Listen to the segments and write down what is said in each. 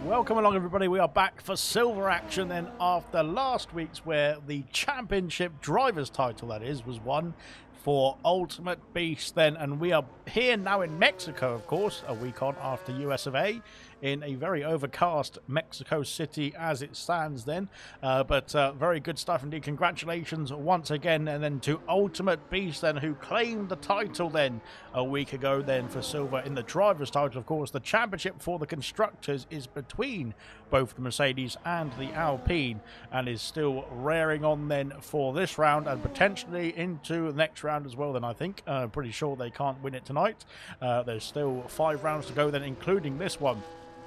Welcome along, everybody. We are back for silver action then after last week's, where the championship driver's title, that is, was won for Ultimate Beast then. And we are here now in Mexico, of course, a week on after US of A, in a very overcast Mexico City as it stands then. But very good stuff indeed. Congratulations once again, and then to Ultimate Beast then, who claimed the title then a week ago then for silver in the driver's title. Of course, the championship for the constructors is between both the Mercedes and the Alpine, and is still rearing on then for this round and potentially into the next round as well then, I think. Pretty sure they can't win it tonight. There's still 5 rounds to go then, including this one.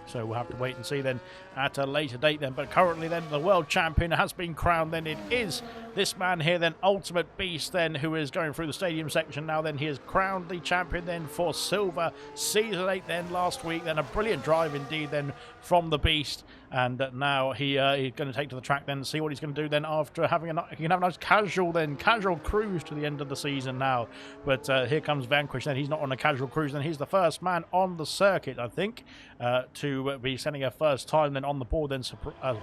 So we'll have to wait and see then at a later date then. But currently then, the world champion has been crowned then. It is this man here then, Ultimate Beast then, who is going through the stadium section now then. He is crowned the champion then for silver, season 8 then last week. Then a brilliant drive indeed then from the Beast. And now he's going to take to the track then and see what he's going to do then after having he can have a nice casual cruise to the end of the season now. But here comes Vanquish then. He's not on a casual cruise then. He's the first man on the circuit, I think, to be sending a first time then on the board then,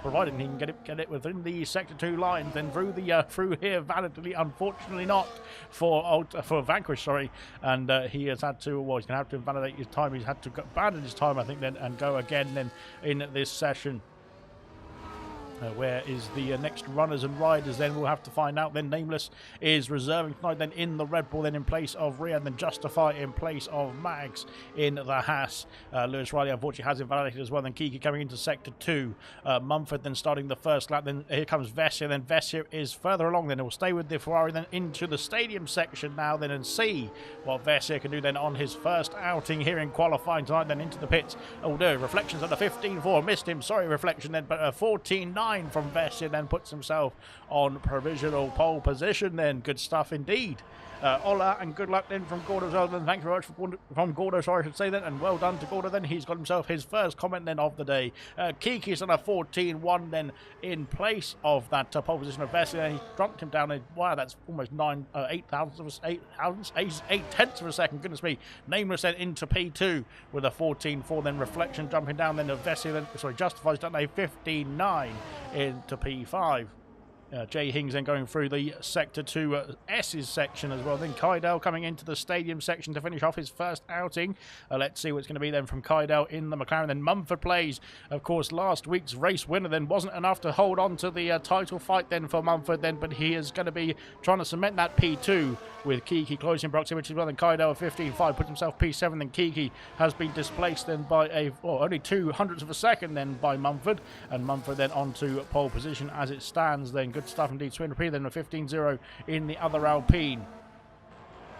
provided he can get it within the sector 2 lines then through here validly. Unfortunately not for Vanquish, sorry. And he has had to, well, he's going to have to invalidate his time. He's had to abandon his time, I think, then, and go again then in this session. Where is the next runners and riders then? We'll have to find out. Then Nameless is reserving tonight then in the Red Bull, then in place of Rhea, and then Justify in place of Mags in the Haas. Lewis Riley unfortunately has invalidated as well. Then Kiki coming into sector 2. Mumford then starting the first lap. Then here comes Vessia. Then Vessia is further along. Then he'll stay with the Ferrari then into the stadium section now then and see what Vessia can do then on his first outing here in qualifying tonight. Then into the pits. Oh no, Reflections at the 15.4. Missed him. Sorry, Reflection then, but 14.9 from Vessia then puts himself on provisional pole position then. Good stuff indeed. Hola and good luck then from Gordo as well. Then thank you very much from Gordo, sorry I should say then, and well done to Gordo then. He's got himself his first comment then of the day. Kiki's on a 14.1 then in place of that pole position of Vessia. He dropped him down. Wow, that's almost 8 tenths of a second. Goodness me. Nameless then into P2 with a 14.4. Then Reflection jumping down. Then Vessia then, sorry, Justifies done a 15.9 into P5. Jay Hings then going through the Sector 2 S's section as well. Then Kydell coming into the stadium section to finish off his first outing. Let's see what's going to be then from Kydell in the McLaren. Then Mumford plays, of course, last week's race winner then wasn't enough to hold on to the title fight then for Mumford then, but he is going to be trying to cement that P2 with Kiki close in proximity as well. Then Kydell 15.5 puts himself P7. Then Kiki has been displaced then by only 0.02 of a second then by Mumford, and Mumford then onto pole position as it stands then. Good stuff indeed. Swindler P then a 15.0 in the other Alpine.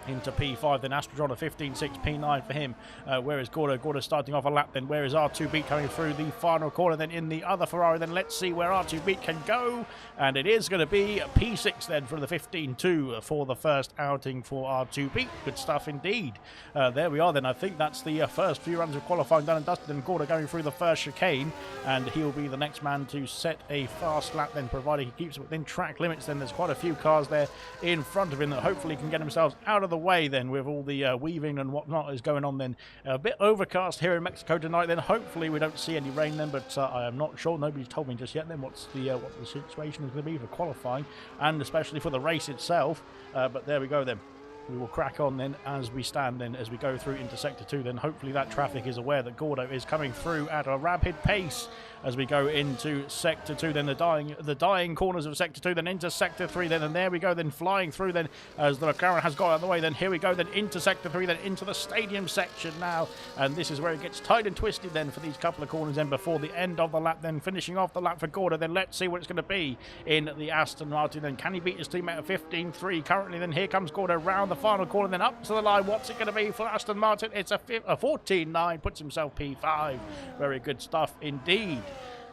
Into P5, then Astrodron a 15.6, P9 for him. Where is Gordo? Gordo starting off a lap then. Where is R2 Beat coming through the final corner then in the other Ferrari? Then let's see where R2 Beat can go. And it is going to be P6 then for the 15.2 for the first outing for R2 Beat. Good stuff indeed. There we are then. I think that's the first few runs of qualifying done and dusted. And Gordo going through the first chicane. And he'll be the next man to set a fast lap then, provided he keeps it within track limits. Then there's quite a few cars there in front of him that hopefully can get themselves out of the way then with all the weaving and whatnot is going on then. A bit overcast here in Mexico tonight then. Hopefully we don't see any rain then, but I am not sure. Nobody's told me just yet then what the situation is going to be for qualifying and especially for the race itself. But there we go then. We will crack on then as we stand then as we go through into Sector 2 then. Hopefully that traffic is aware that Gordo is coming through at a rapid pace as we go into Sector 2 then. The dying corners of Sector 2 then into Sector 3 then, and there we go then flying through then as the McLaren has got out of the way. Then here we go then into Sector 3 then into the stadium section now, and this is where it gets tight and twisted then for these couple of corners then before the end of the lap then. Finishing off the lap for Gordo then. Let's see what it's going to be in the Aston Martin then. Can he beat his teammate at 15.3 currently? Then here comes Gordo round the final corner then up to the line. What's it going to be for Aston Martin? It's a 14.9, puts himself P5. Very good stuff indeed.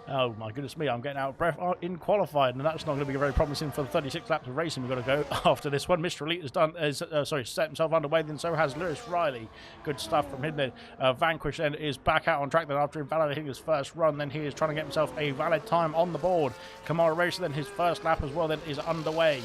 Oh my goodness me, I'm getting out of breath in qualified, and that's not going to be very promising for the 36 laps of racing we've got to go after this one. Mr. Elite has set himself underway, then so has Lewis Riley. Good stuff from him then. Vanquish then is back out on track then after invalidating his first run. Then he is trying to get himself a valid time on the board. Kamara Racer then his first lap as well then is underway.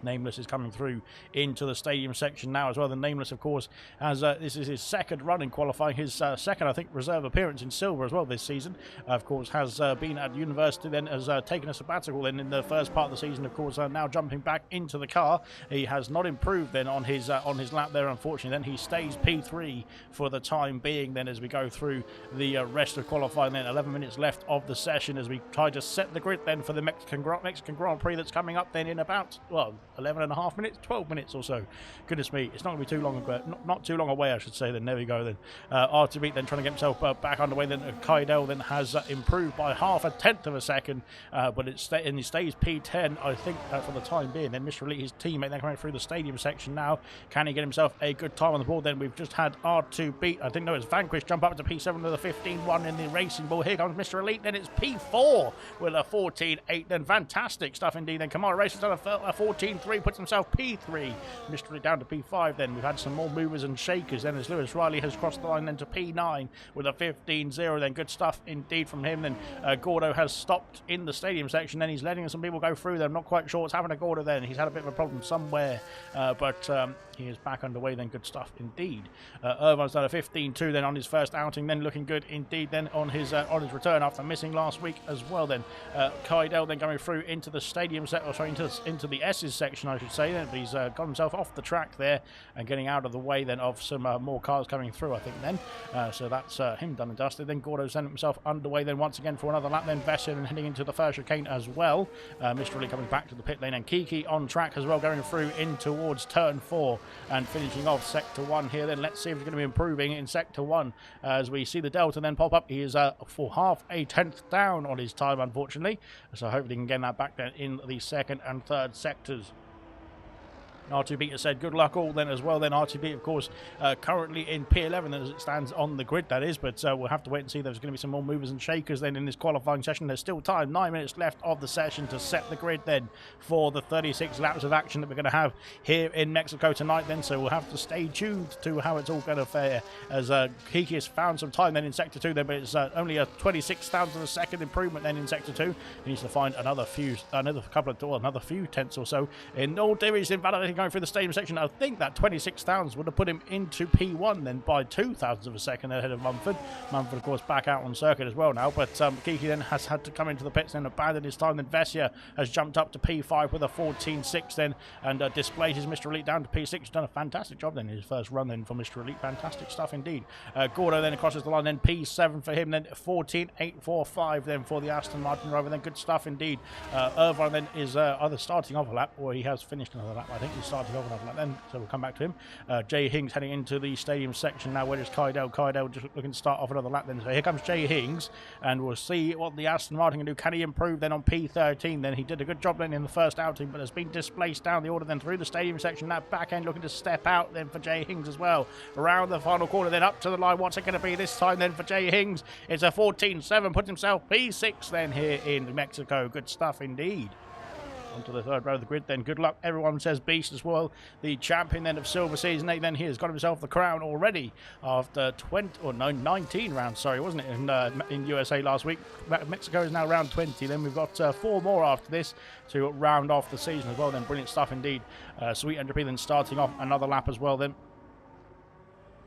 Nameless is coming through into the stadium section now as well. The Nameless, of course, has this is his second run in qualifying, his second, I think, reserve appearance in silver as well this season. Of course, has been at university, then has taken a sabbatical then in the first part of the season. Of course, now jumping back into the car. He has not improved then on his lap there, unfortunately. Then he stays P3 for the time being. Then as we go through the rest of qualifying, then 11 minutes left of the session as we try to set the grid then for the Mexican Grand Prix that's coming up then in about 11.5 minutes, 12 minutes or so. Goodness me, it's not going to be too long ago, not too long away, I should say. Then there we go. Then R2 Beat then trying to get himself back underway. Then Kydell then has improved by 0.5 of a second, but he stays P10, I think, for the time being. Then Mr. Elite, his teammate, then coming through the stadium section now. Can he get himself a good time on the board? Then we've just had R2 Beat, I think no, it's Vanquish, jump up to P7 with a 15.1 in the racing ball. Here comes Mr. Elite. Then it's P4 with a 14.8. Then fantastic stuff indeed. Then Kamara Racing's done a 14.3 P3, puts himself P3. Mr. Elite down to P5 then. We've had some more movers and shakers then as Lewis Riley has crossed the line then to P9 with a 15-0 then. Good stuff indeed from him then. Gordo has stopped in the stadium section then. He's letting some people go through there. I'm not quite sure what's happened to Gordo then. He's had a bit of a problem somewhere, but he is back underway then. Good stuff indeed. Irvine's done a 15-2 then on his first outing then, looking good indeed then on his return after missing last week as well then. Kydell then going through into the stadium set, or sorry, into the S's section I should say then, but he's got himself off the track there and getting out of the way then of some more cars coming through I think then. So that's him done and dusted. Then Gordo sent himself underway then once again for another lap then. Vessin heading into the first chicane as well. Mr. Lee coming back to the pit lane, and Kiki on track as well, going through in towards turn 4 and finishing off sector 1 here then. Let's see if he's going to be improving in sector 1 as we see the delta then pop up. He is for half a tenth down on his time unfortunately, so hopefully he can get that back then in the second and third sectors. R2B has said good luck all then as well then. R2B of course currently in P11 as it stands on the grid that is, but we'll have to wait and see. There's going to be some more movers and shakers then in this qualifying session. There's still time, 9 minutes left of the session to set the grid then for the 36 laps of action that we're going to have here in Mexico tonight then, so we'll have to stay tuned to how it's all going to fare as Kiki has found some time then in sector 2 then, but it's only a 26,000 of a second improvement then in sector 2. He needs to find another few tenths or so. In all theories invalidating going through the stadium section, I think that 26,000 would have put him into P1 then by 2,000 of a second ahead of Mumford. Mumford of course back out on circuit as well now, but Kiki then has had to come into the pits and abandon his time. Then Vessia has jumped up to P5 with a 14.6 then, and displays his Mr. Elite down to P6. He's done a fantastic job then in his first run then for Mr. Elite. Fantastic stuff indeed. Gordo then crosses the line then, P7 for him then, 14.845 then for the Aston Martin driver then. Good stuff indeed. Irvine then is either starting off a lap or he has finished another lap. I think he's starting off another lap then, so we'll come back to him. Jay Hings heading into the stadium section now. Where is Kydell? Kydell just looking to start off another lap then. So here comes Jay Hings, and we'll see what the Aston Martin can do. Can he improve then on P13 then? He did a good job then in the first outing, but has been displaced down the order then through the stadium section. That back end looking to step out then for Jay Hings as well. Around the final corner then up to the line. What's it going to be this time then for Jay Hings? It's a 14.7, puts himself P6 then here in Mexico. Good stuff indeed. Onto the third row of the grid then. Good luck everyone, says Beast as well. The champion then of Silver Season 8 then, he has got himself the crown already after 19 rounds, sorry, wasn't it, in USA last week. Mexico is now round 20 then. We've got 4 more after this to round off the season as well then. Brilliant stuff indeed. Sweet Entropy then starting off another lap as well then.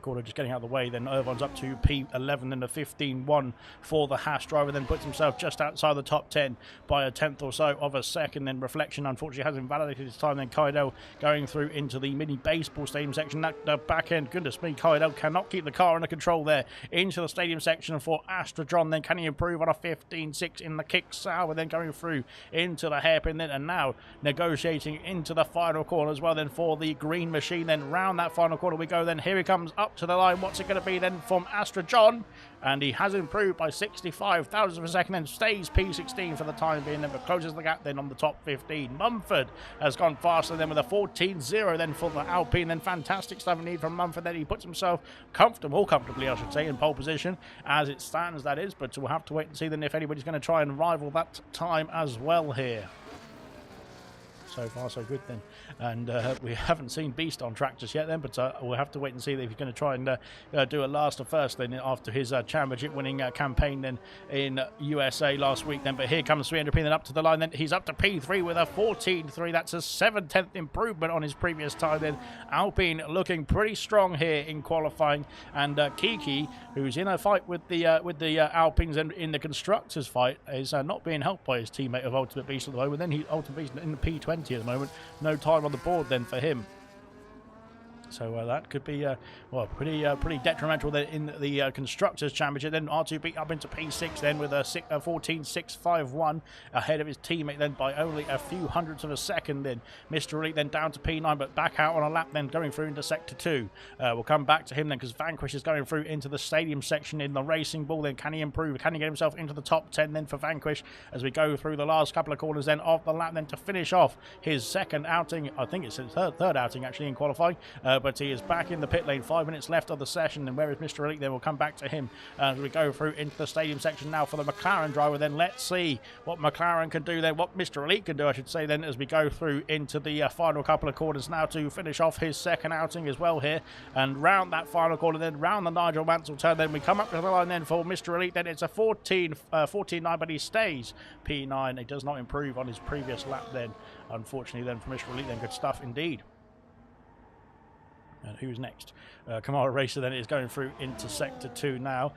Gordo just getting out of the way, then Irvine's up to P11 and a 15.1 for the Haas driver, then puts himself just outside the top 10 by a tenth or so of a second. Then Reflection unfortunately has invalidated his time. Then Kydell going through into the mini baseball stadium section. That the back end, goodness me, Kydell cannot keep the car under control there. Into the stadium section for Astrodron, then can he improve on a 15.6 in the kick sour, then going through into the hairpin then, and now negotiating into the final corner as well then for the green machine. Then round that final corner we go then. Here he comes up to the line. What's it going to be then from Astra John? And he has improved by 65,000 of a second, then stays P16 for the time being, then but closes the gap then on the top 15. Mumford has gone faster then with a 14.0 then for the Alpine. Then fantastic stuff indeed from Mumford. Then he puts himself comfortably I should say, in pole position as it stands, that is, but we'll have to wait and see then if anybody's going to try and rival that time as well here. So far so good then, and we haven't seen Beast on track just yet then, but we'll have to wait and see if he's going to try and do a last or first then after his championship winning campaign then in USA last week then. But here comes 300p then up to the line then. He's up to P3 with a 14.3. That's a 7/10 improvement on his previous time then. Alpine looking pretty strong here in qualifying, and Kiki, who's in a fight with the Alpines and in the constructors fight, is not being helped by his teammate of Ultimate Beast at the moment. Then Ultimate Beast in the P20 at the moment, no time on the board then for him. So that could be pretty detrimental then in the Constructors' Championship. Then R2B up into P6 then with a 14.651 ahead of his teammate then by only a few hundredths of a second. Then Mr. Elite then down to P9 but back out on a lap then going through into Sector 2. We'll come back to him then because Vanquish is going through into the stadium section in the Racing Bull. Then can he improve? Can he get himself into the top 10 then for Vanquish as we go through the last couple of corners then of the lap then to finish off his second outing. I think it's his third outing actually in qualifying. but he is back in the pit lane. 5 minutes left of the session, and where is Mr. Elite? Then we'll come back to him as we go through into the stadium section now for the McLaren driver. Then let's see what McLaren can do then, what Mr. Elite can do, I should say, then, as we go through into the final couple of quarters now to finish off his second outing as well here. And round that final corner, then round the Nigel Mansell turn, then we come up to the line then for Mr. Elite. Then it's a 14.9, but he stays P9. He does not improve on his previous lap then, unfortunately, then for Mr. Elite. Then good stuff indeed. And who's next? Kamara Racer then is going through into Sector 2 now.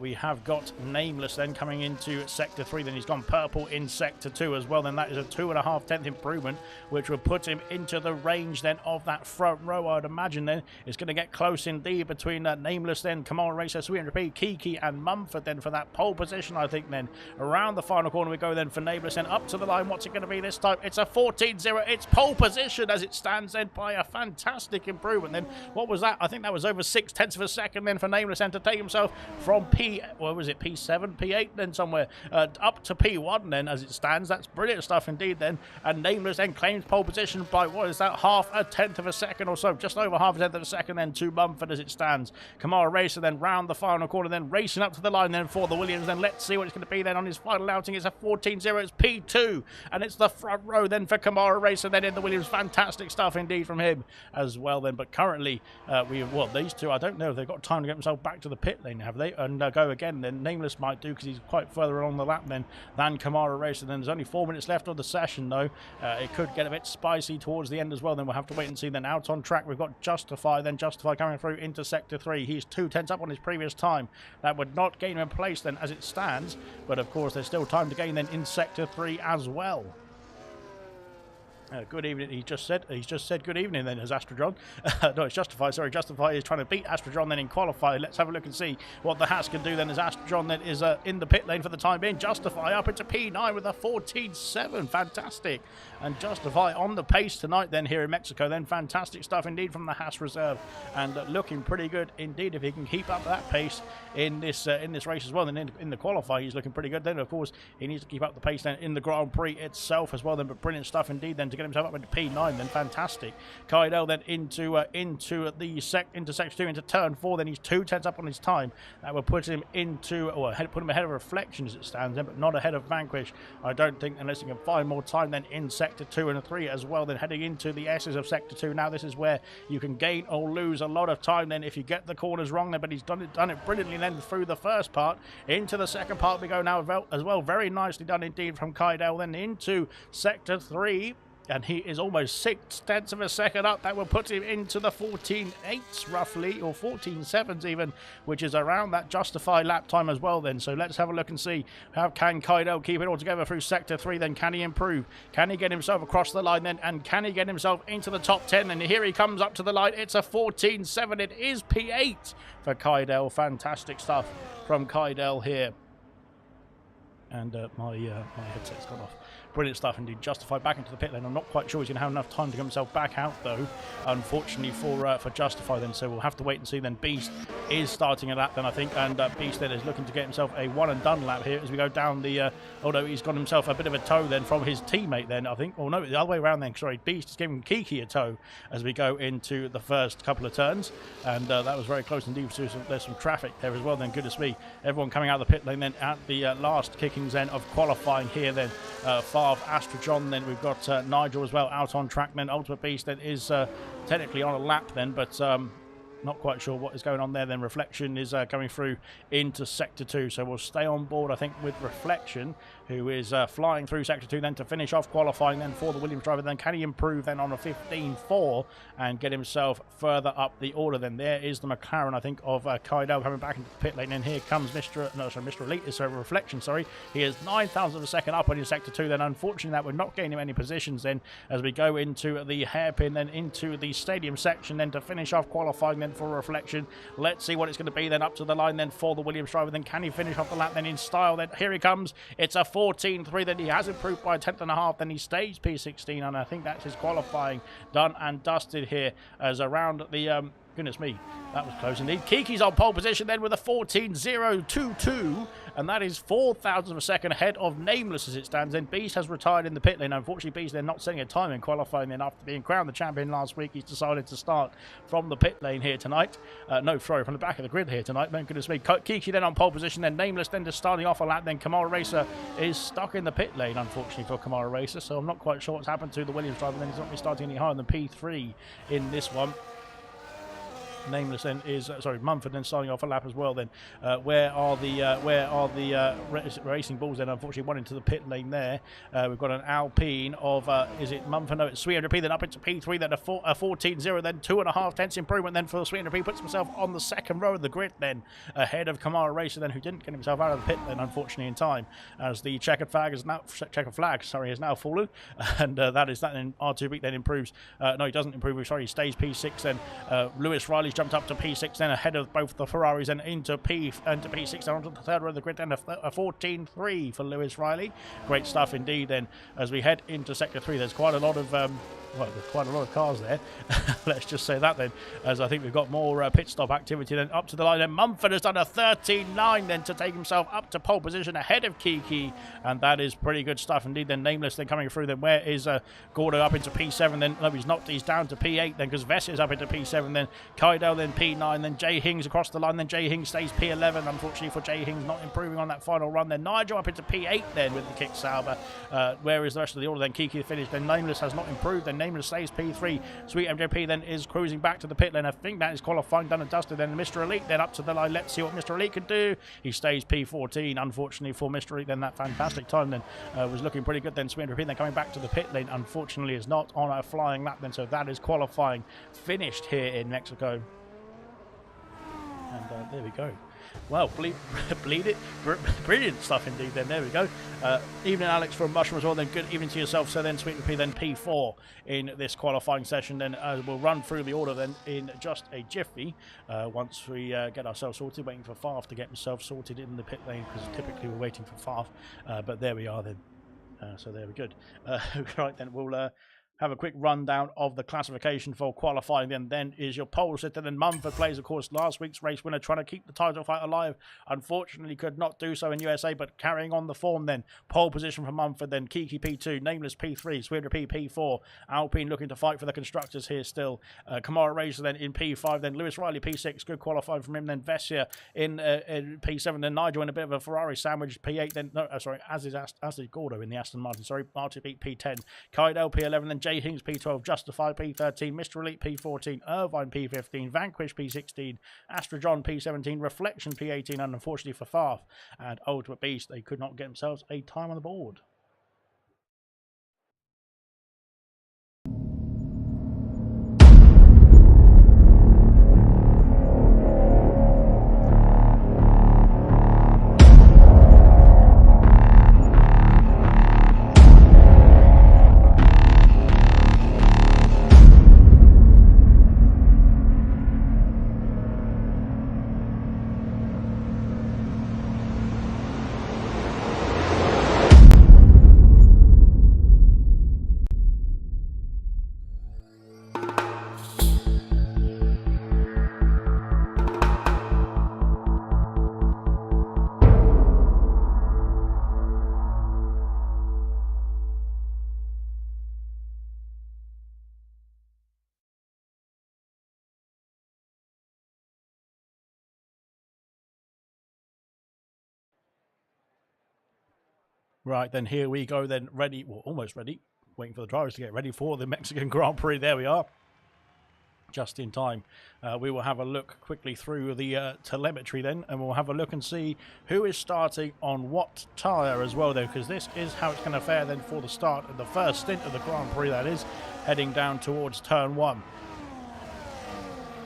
We have got Nameless then coming into Sector 3. Then he's gone purple in Sector 2 as well. Then that is a 2.5 tenth improvement, which will put him into the range then of that front row. I'd imagine then it's going to get close indeed between Nameless then, Kamara Racer, 300p, Kiki and Mumford then for that pole position, I think. Then around the final corner we go then for Nameless, then up to the line. What's it going to be this time? It's a 14.0. It's pole position as it stands then by a fantastic improvement. Then what was that? I think that was over 0.6 of a second then for Nameless, and to take himself from P7, P8 then somewhere, up to P1 then as it stands. That's brilliant stuff indeed then. And Nameless then claims pole position by, what is that, half a tenth of a second or so, just over half a tenth of a second then to Mumford as it stands. Kamara Racer then round the final corner, then racing up to the line then for the Williams. Then let's see what it's going to be then on his final outing. It's a 14.0, it's P2, and it's the front row then for Kamara Racer then in the Williams. Fantastic stuff indeed from him as well then. But currently these two, I don't know if they've got time to get themselves back to the pit lane, have they, and go again. Then Nameless might do, because he's quite further along the lap then than Kamara Racer. Then there's only 4 minutes left of the session though. It could get a bit spicy towards the end as well. Then we'll have to wait and see. Then out on track we've got Justify, then Justify coming through into Sector 3. He's 2 tenths up on his previous time. That would not gain him in place then as it stands, but of course there's still time to gain then in Sector 3 as well. Good evening. He's just said good evening then as Astrodron. No, it's Justify. Sorry, Justify is trying to beat Astrodron then in qualify. Let's have a look and see what the Haas can do then as Astrodron then is in the pit lane for the time being. Justify up into P9 with a 14.7. Fantastic. And Justify on the pace tonight then here in Mexico. Then fantastic stuff indeed from the Haas reserve, and looking pretty good indeed if he can keep up that pace in this race as well. Then in the qualify he's looking pretty good. Then of course he needs to keep up the pace then in the Grand Prix itself as well. Then but brilliant stuff indeed then to get himself up into P9. Then fantastic. Kydell then into Sector 2 into Turn 4. Then he's 2 tenths up on his time. That will put him into put him ahead of Reflection as it stands then, but not ahead of Vanquish, I don't think, unless he can find more time then in Sector 2 and 3 as well. Then heading into the S's of Sector 2 now. This is where you can gain or lose a lot of time then if you get the corners wrong then, but he's done it brilliantly then through the first part. Into the second part we go now as well. Very nicely done indeed from Kydell. Then into Sector 3, and he is almost 6 tenths of a second up. That will put him into the 14.8s roughly, or 14.7s even, which is around that Justified lap time as well then. So let's have a look and see how can Kydell keep it all together through Sector 3 then. Can he improve? Can he get himself across the line then? And can he get himself into the top 10? And here he comes up to the line. It's a 14.7. It is P8 for Kydell. Fantastic stuff from Kydell here. And my headset's gone off. Brilliant stuff indeed. Justified back into the pit lane. I'm not quite sure he's going to have enough time to get himself back out though, unfortunately for Justify then. So we'll have to wait and see then. Beast is starting a lap then, I think, and Beast then is looking to get himself a one and done lap here as we go down the although he's got himself a bit of a tow then from his teammate then, I think. Or no, the other way around then. Sorry, Beast is giving Kiki a tow as we go into the first couple of turns, and that was very close indeed. So there's some traffic there as well then. Goodness me. Everyone coming out of the pit lane then at the last kickings then of qualifying here then. Far Astrojon, then we've got Nigel as well out on track. Then Ultimate Beast then is technically on a lap then, but not quite sure what is going on there. Then Reflection is coming through into Sector 2, so we'll stay on board I think with Reflection, who is flying through Sector 2 then to finish off qualifying then for the Williams driver. Then can he improve then on a 15.4 and get himself further up the order? Then there is the McLaren I think of Kydell coming back into the pit lane, and here comes Mr. Elite is Reflection, sorry. He is 9,000 of a second up on his Sector 2 then. Unfortunately that would not gain him any positions then as we go into the hairpin then into the stadium section then to finish off qualifying then for Reflection. Let's see what it's going to be then up to the line then for the Williams driver. Then can he finish off the lap then in style? Then here he comes. It's a 14.3. Then he has improved by a tenth and a half. Then he stays P16, and I think that's his qualifying done and dusted here as around the Goodness me, that was close indeed. Kiki's on pole position then with a 14.022, and that is 4,000 of a second ahead of Nameless as it stands. Then Beast has retired in the pit lane. Unfortunately, Beast, they're not setting a time in qualifying. Then after being crowned the champion last week, he's decided to start from the pit lane here tonight. No, sorry, from the back of the grid here tonight. Man, goodness me. Kiki then on pole position, then Nameless then just starting off a lap. Then Kamara Racer is stuck in the pit lane, unfortunately, for Kamara Racer. So I'm not quite sure what's happened to the Williams driver. Then he's not starting any higher than P3 in this one. Nameless then is Mumford then starting off a lap as well. Then where are the Racing Bulls then? Unfortunately, one into the pit lane there. We've got an Alpine of is it Mumford? No, it's 300p. Then up into P3. Then a 14.0. Then 2.5 tenths improvement. Then for 300p puts himself on the second row of the grid. Then ahead of Kamara Racer then, who didn't get himself out of the pit then, unfortunately, in time, as the checkered flag has now has now fallen, and that is that. Then R2B then improves. No, he doesn't improve. Sorry, he stays P6. Then Lewis Riley's jumped up to P6, then ahead of both the Ferraris, and into P6, then onto the third row of the grid, then a 14.3 for Lewis Riley. Great stuff indeed. Then as we head into sector 3, there's quite a lot of there's quite a lot of cars there. Let's just say that then, as I think we've got more pit stop activity. Then up to the line, then Mumford has done a 13.9 then to take himself up to pole position ahead of Kiki, and that is pretty good stuff indeed. Then Nameless then coming through. Then where is Gordo up into P7? Then no, he's down to P8 then, because Vess is up into P7. Then Kaido then P9. Then Jay Hings across the line. Then Jay Hings stays P11. Unfortunately for Jay Hings, not improving on that final run. Then Nigel up into P8 then with the kick Sauber. Where is the rest of the order? Then Kiki finished. Then Nameless has not improved. Then Nameless stays P3. Sweet MJP then is cruising back to the pit lane. I think that is qualifying done and dusted. Then Mr. Elite then up to the line. Let's see what Mr. Elite can do. He stays P14. Unfortunately for Mr. Elite, then that fantastic time then was looking pretty good. Then Sweet MJP then coming back to the pit lane, unfortunately is not on a flying lap then. So that is qualifying finished here in Mexico. And there we go. Well, bleed it. Brilliant stuff indeed then. There we go. Evening, Alex, from Mushroom as well. Then good evening to yourself. So then Sweet P, then P4 in this qualifying session. Then we'll run through the order then in just a jiffy once we get ourselves sorted. Waiting for Farf to get himself sorted in the pit lane, because typically we're waiting for Farf. But there we are then. So there we're good. Right then, we'll have a quick rundown of the classification for qualifying. Then is your pole sitter. Then Mumford plays, of course, last week's race winner, trying to keep the title fight alive. Unfortunately, could not do so in USA, but carrying on the form then. Pole position for Mumford, then Kiki P2, Nameless P3, Sweeter P P4, Alpine looking to fight for the constructors here still. Kamara Racer then in P5, then Lewis Riley P6, good qualifying from him. Then Vessia in P7, then Nigel in a bit of a Ferrari sandwich, P8, then, no, sorry, as is Gordo in the Aston Martin, sorry, RTP P10, Kaido P11, then Jay Hings P12, Justified P13, Mr. Elite P14, Irvine P15, Vanquish P16, Astra John P17, Reflection P18, and unfortunately for Farf and Ultimate Beast, they could not get themselves a time on the board. Right, then here we go then, ready, well, almost ready, waiting for the drivers to get ready for the Mexican Grand Prix. There we are, just in time. We will have a look quickly through the telemetry then, and we'll have a look and see who is starting on what tyre as well, though, because this is how it's going to fare then for the start of the first stint of the Grand Prix, that is, heading down towards turn 1.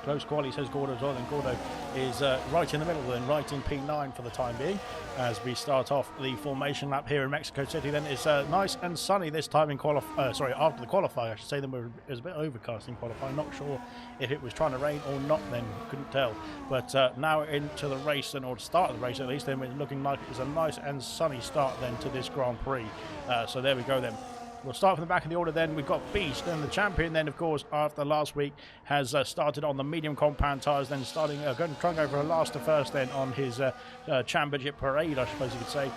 Close quality, says Gordo as well, and Gordo is right in the middle then, right in P9 for the time being, as we start off the formation lap here in Mexico City. Then it's nice and sunny this time in after the qualifying, I should say. Then it was a bit overcast in qualifying, not sure if it was trying to rain or not then, couldn't tell. But now into the race then, or to start the race at least, then it's looking like it's a nice and sunny start then to this Grand Prix. So there we go then. We'll start from the back of the order then. We've got Beast, then the champion then, of course, after last week, has started on the medium compound tyres, then starting, going to try and go for a last to first then on his championship parade, I suppose you could say.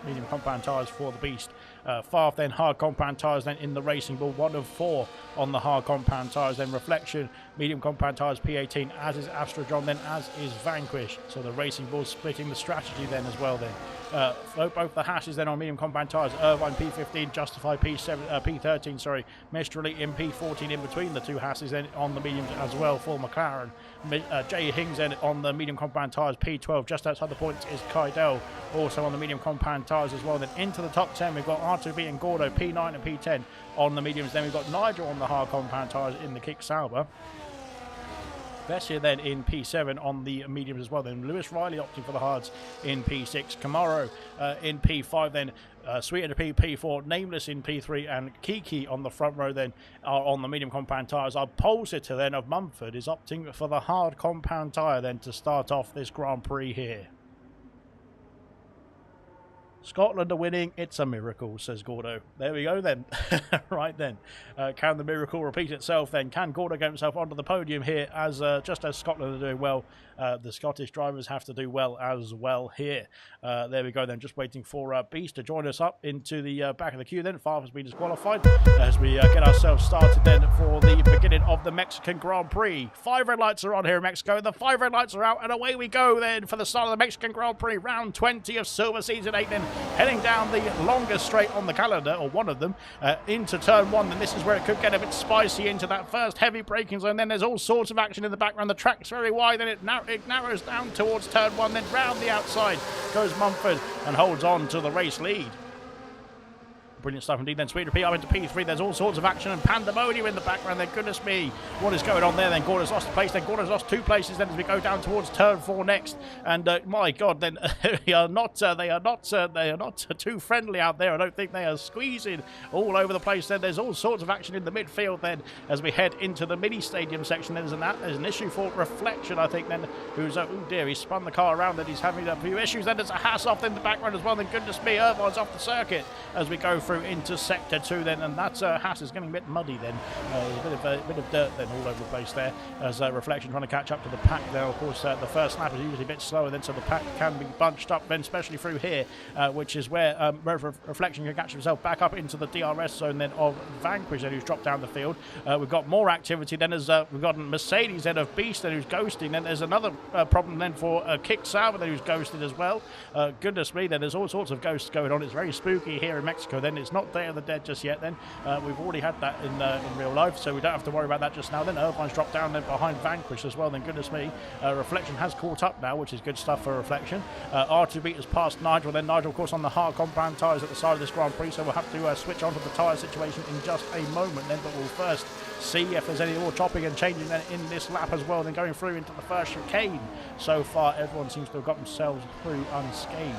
Medium compound tyres for the Beast. Farf then hard compound tyres then in the Racing Bull, 1 of 4 on the hard compound tyres, then Reflection medium compound tyres P18, as is Astrotron, then as is Vanquish. So the Racing Bull splitting the strategy then as well then. Both the hashes then on medium compound tyres, Irvine P15, Justify P13, sorry, Mistrally in P14 in between the two hashes then on the mediums as well for McLaren. Jay Hings then on the medium compound tyres P12, just outside the points is Kydell, also on the medium compound tyres as well. Then into the top 10 we've got R2B and Gordo P9 and P10 on the mediums. Then we've got Nigel on the hard compound tyres in the Kick Sauber. Vessia then in P7 on the mediums as well. Then Lewis Riley opting for the hards in P6. Camaro in P5 then. Sweet and P4, Nameless in P3, and Kiki on the front row then are on the medium compound tyres. Our pole sitter then of Mumford is opting for the hard compound tyre then to start off this Grand Prix here. Scotland are winning, it's a miracle, says Gordo. There we go then. Right then. Can the miracle repeat itself then? Can Gordo get himself onto the podium here, as just as Scotland are doing well? The Scottish drivers have to do well as well here. There we go then, just waiting for Beast to join us up into the back of the queue then. Farf has been disqualified as we get ourselves started then for the beginning of the Mexican Grand Prix. 5 red lights are on here in Mexico. The 5 red lights are out, and away we go then for the start of the Mexican Grand Prix. Round 20 of Silver Season 8 then, heading down the longest straight on the calendar, or one of them, into turn 1. Then this is where it could get a bit spicy into that first heavy braking zone. Then there's all sorts of action in the background. The track's very wide, then it narrows down towards turn 1. Then round the outside goes Mumford and holds on to the race lead. Brilliant stuff indeed. Then Sweeter P up into P3. There's all sorts of action and pandemonium in the background. Then goodness me, what is going on there? Then Gordo's lost a place. Then Gordo's lost 2 places. Then as we go down towards turn 4 next, and my God, then they are not too friendly out there. I don't think they are squeezing all over the place. Then there's all sorts of action in the midfield. Then as we head into the mini stadium section, there's an issue for Reflection, I think. Then who's oh dear, he spun the car around. Then he's having a few issues. Then there's a Haas off in the background as well. Then goodness me, Irvine's off the circuit as we go through into sector 2 then, and that's Haas is getting a bit muddy then. There's a bit of dirt then all over the place there as Reflection trying to catch up to the pack there. Of course, the first lap is usually a bit slower then, so the pack can be bunched up then, especially through here, which is where Reflection can catch himself back up into the DRS zone then of Vanquish then, who's dropped down the field. We've got more activity then as we've got Mercedes then of Beast then, who's ghosting. Then there's another problem then for Kick Sauber then, who's ghosted as well. Goodness me, then there's all sorts of ghosts going on. It's very spooky here in Mexico then. It's not Day of the Dead just yet then. We've already had that in real life, so we don't have to worry about that just now. Then Irvine's dropped down then behind Vanquish as well. Then goodness me, Reflection has caught up now, which is good stuff for Reflection. R2B has passed Nigel. Then Nigel, of course, on the hard compound tyres at the side of this Grand Prix, so we'll have to switch on to the tyre situation in just a moment then, but we'll first see if there's any more chopping and changing then in this lap as well. Then going through into the first chicane. So far, everyone seems to have got themselves through unscathed.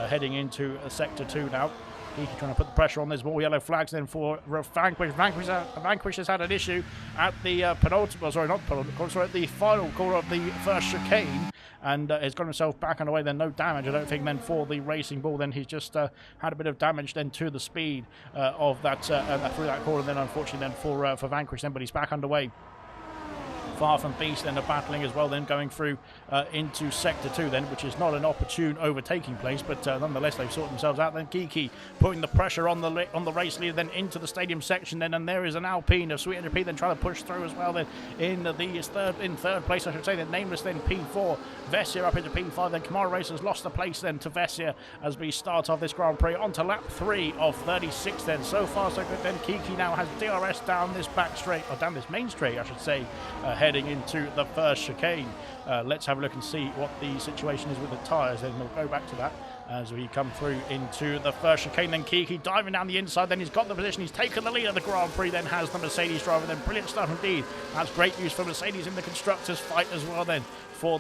Heading into sector 2 now. Kiki trying to put the pressure on. There's more yellow flags then for Vanquish. Vanquish has had an issue at the at the final corner of the first chicane, and has got himself back on the way. Then no damage, I don't think, then for the Racing Bull. Then he's just had a bit of damage then to the speed of that through that corner. Then unfortunately then for Vanquish then, but he's back underway. Far from Beast then are battling as well, then going through into sector 2 then, which is not an opportune overtaking place, but nonetheless they've sorted themselves out. Then Kiki putting the pressure on the race leader then into the stadium section then, and there is an Alpine of Sweet P then trying to push through as well then in third place, I should say. Then Nameless then P4, Vessia up into P5. Then Kamara Racers lost the place then to Vessia as we start off this Grand Prix onto lap 3 of 36 then. So far so good then. Kiki now has DRS down this back straight, or down this main straight I should say, heading into the first chicane. Let's have a look and see what the situation is with the tyres, then we'll go back to that as we come through into the first chicane. Then Kiki diving down the inside, then he's got the position, he's taken the lead of the Grand Prix, then has the Mercedes driver. Then brilliant stuff indeed. That's great news for Mercedes in the constructors fight as well then, for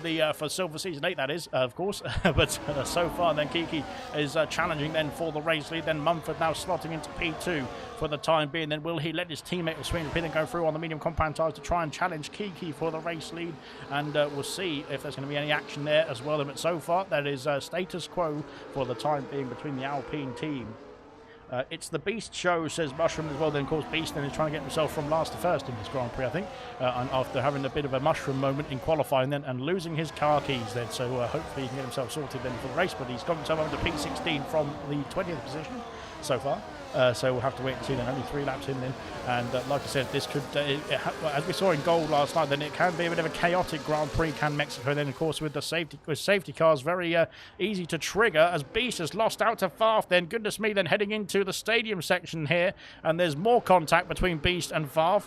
Silver Season 8 that is, of course. But so far then Kiki is challenging then for the race lead. Then Mumford now slotting into P2 for the time being. Then will he let his teammate of Swing then go through on the medium compound tyres to try and challenge Kiki for the race lead, and we'll see if there's going to be any action there as well. But so far that is status quo for the time being between the Alpine team It's the Beast show, says Mushroom as well. Then, of course, Beast then is trying to get himself from last to first in this Grand Prix, I think, and after having a bit of a mushroom moment in qualifying then and losing his car keys then. So hopefully he can get himself sorted then for the race, but he's got himself over to P16 from the 20th position so far. So we'll have to wait and see then. Only 3 laps in then. And like I said, this could, as we saw in gold last night, then it can be a bit of a chaotic Grand Prix, can Mexico. Then, of course, with the safety cars, very easy to trigger as Beast has lost out to Farf. Then, goodness me, then heading into the stadium section here. And there's more contact between Beast and Farf.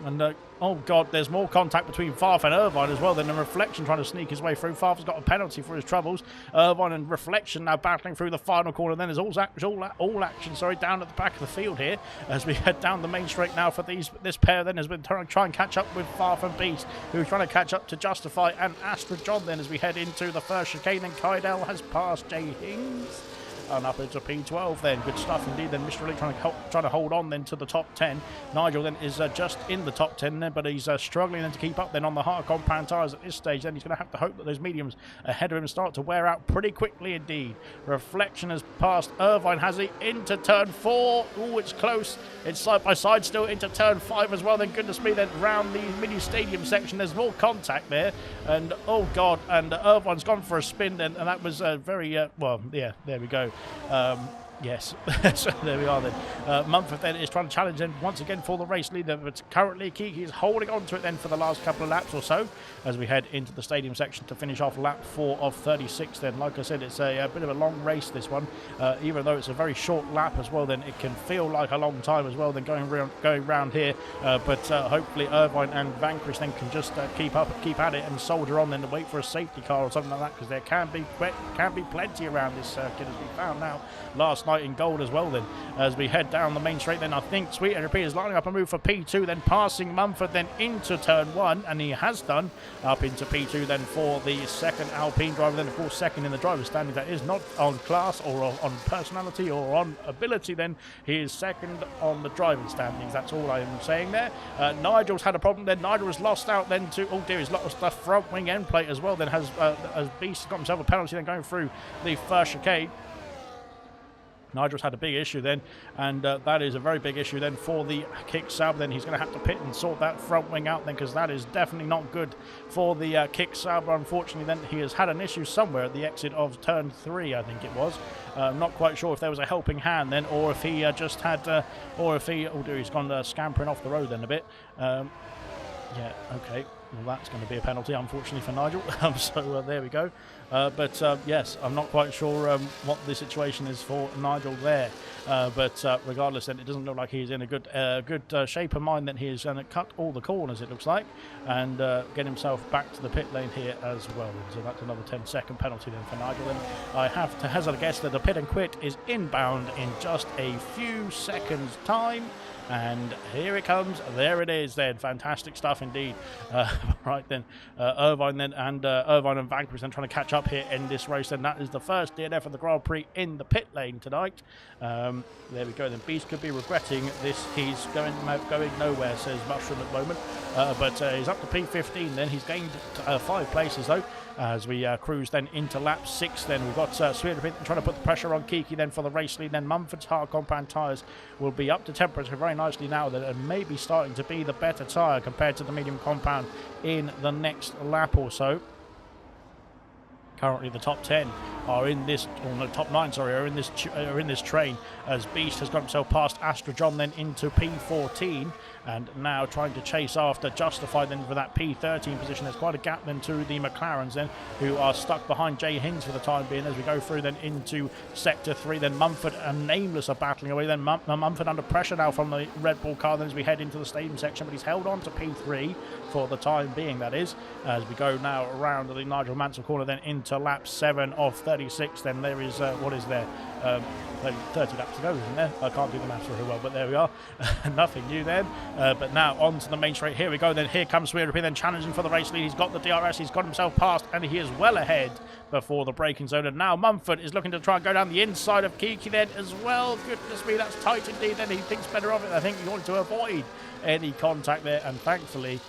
And, oh, God, there's more contact between Farf and Irvine as well. Then the Reflection trying to sneak his way through. Farf's got a penalty for his troubles. Irvine and Reflection now battling through the final corner. Then there's all action down at the back of the field here as we head down the main straight now for this pair. Then has been trying to catch up with Farf and Beast, who are trying to catch up to Justify and Astra John then as we head into the first chicane. Then Kydell has passed Jay Hings. And up into P12 then. Good stuff indeed. Then Mr. Elite trying to hold on then to the top 10. Nigel then is just in the top 10 then, but he's struggling then to keep up then on the hard compound tyres at this stage. Then he's going to have to hope that those mediums ahead of him start to wear out pretty quickly indeed. Reflection has passed Irvine, has he? Into turn 4. Oh, it's close. It's side by side still into turn 5 as well. Then goodness me, then round the mini stadium section there's more contact there. And oh God, and Irvine's gone for a spin then, and that was very, well, yeah, there we go. Yes, so there we are then. Mumford then is trying to challenge him once again for the race leader, but currently Kiki is holding on to it then for the last couple of laps or so as we head into the stadium section to finish off lap 4 of 36 then. Like I said, it's a bit of a long race, this one. Even though it's a very short lap as well, then it can feel like a long time as well, then going round here. But hopefully Irvine and Vanquish then can just keep at it and soldier on then to wait for a safety car or something like that, because there can be plenty around this circuit, as we found out last night in gold as well then. As we head down the main straight then, I think Sweet Energy is lining up a move for P2, then passing Mumford then into turn 1, and he has done up into P2 then for the second Alpine driver. Then of course second in the driver's standing. That is not on class or on personality or on ability, then he is second on the driver's standings. That's all I am saying there. Nigel's had a problem then. Nigel has lost out then to, oh dear, he's lost the front wing end plate as well. Then has Beast got himself a penalty then going through the first chicane. Nigel's had a big issue then, and that is a very big issue then for the Kick Sauber. Then he's going to have to pit and sort that front wing out then, because that is definitely not good for the Kick Sauber. Unfortunately then he has had an issue somewhere at the exit of turn 3, I think it was. Not quite sure if there was a helping hand then, or if he just had, or if he, oh dear, he's gone scampering off the road then a bit. Yeah, okay. Well, that's going to be a penalty, unfortunately, for Nigel. So there we go. But yes, I'm not quite sure what the situation is for Nigel there. But regardless, then it doesn't look like he's in a good shape of mind. Then he is going to cut all the corners, it looks like, and get himself back to the pit lane here as well. So that's another 10-second penalty then for Nigel. And I have to hazard a guess that the pit and quit is inbound in just a few seconds' time. And here it comes. There it is then. Fantastic stuff indeed. Right then, Irvine then and Irvine and Vanquish then trying to catch up here in this race. And that is the first DNF of the Grand Prix in the pit lane tonight. There we go. Then Beast could be regretting this. He's going nowhere, says Mushroom at the moment. But he's up to P15 then. He's gained 5 places though. As we cruise then into lap 6 then. We've got Sweet trying to put the pressure on Kiki then for the race lead. Then Mumford's hard compound tyres will be up to temperature very nicely now then, and maybe starting to be the better tyre compared to the medium compound in the next lap or so. Currently the top 10 are in this, or no, top 9, sorry, are in this train, as Beast has got himself past Astra John then into P14, and now trying to chase after Justify then for that P13 position. There's quite a gap then to the McLarens then, who are stuck behind Jay Hings for the time being as we go through then into Sector 3. Then Mumford and Nameless are battling away. Then Mumford under pressure now from the Red Bull car then as we head into the stadium section, but he's held on to P3 for the time being, that is, as we go now around the Nigel Mansell corner then into lap 7 of 36. Then there is, what is there? 30 laps to go, isn't there? I can't do the maths very well, but there we are. Nothing new then. But now on to the main straight. Here we go. Then here comes Sweet then challenging for the race lead. He's got the DRS. He's got himself past, and he is well ahead before the braking zone. And now Mumford is looking to try and go down the inside of Kiki then as well. Goodness me, that's tight indeed. Then he thinks better of it. I think he wanted to avoid any contact there, and thankfully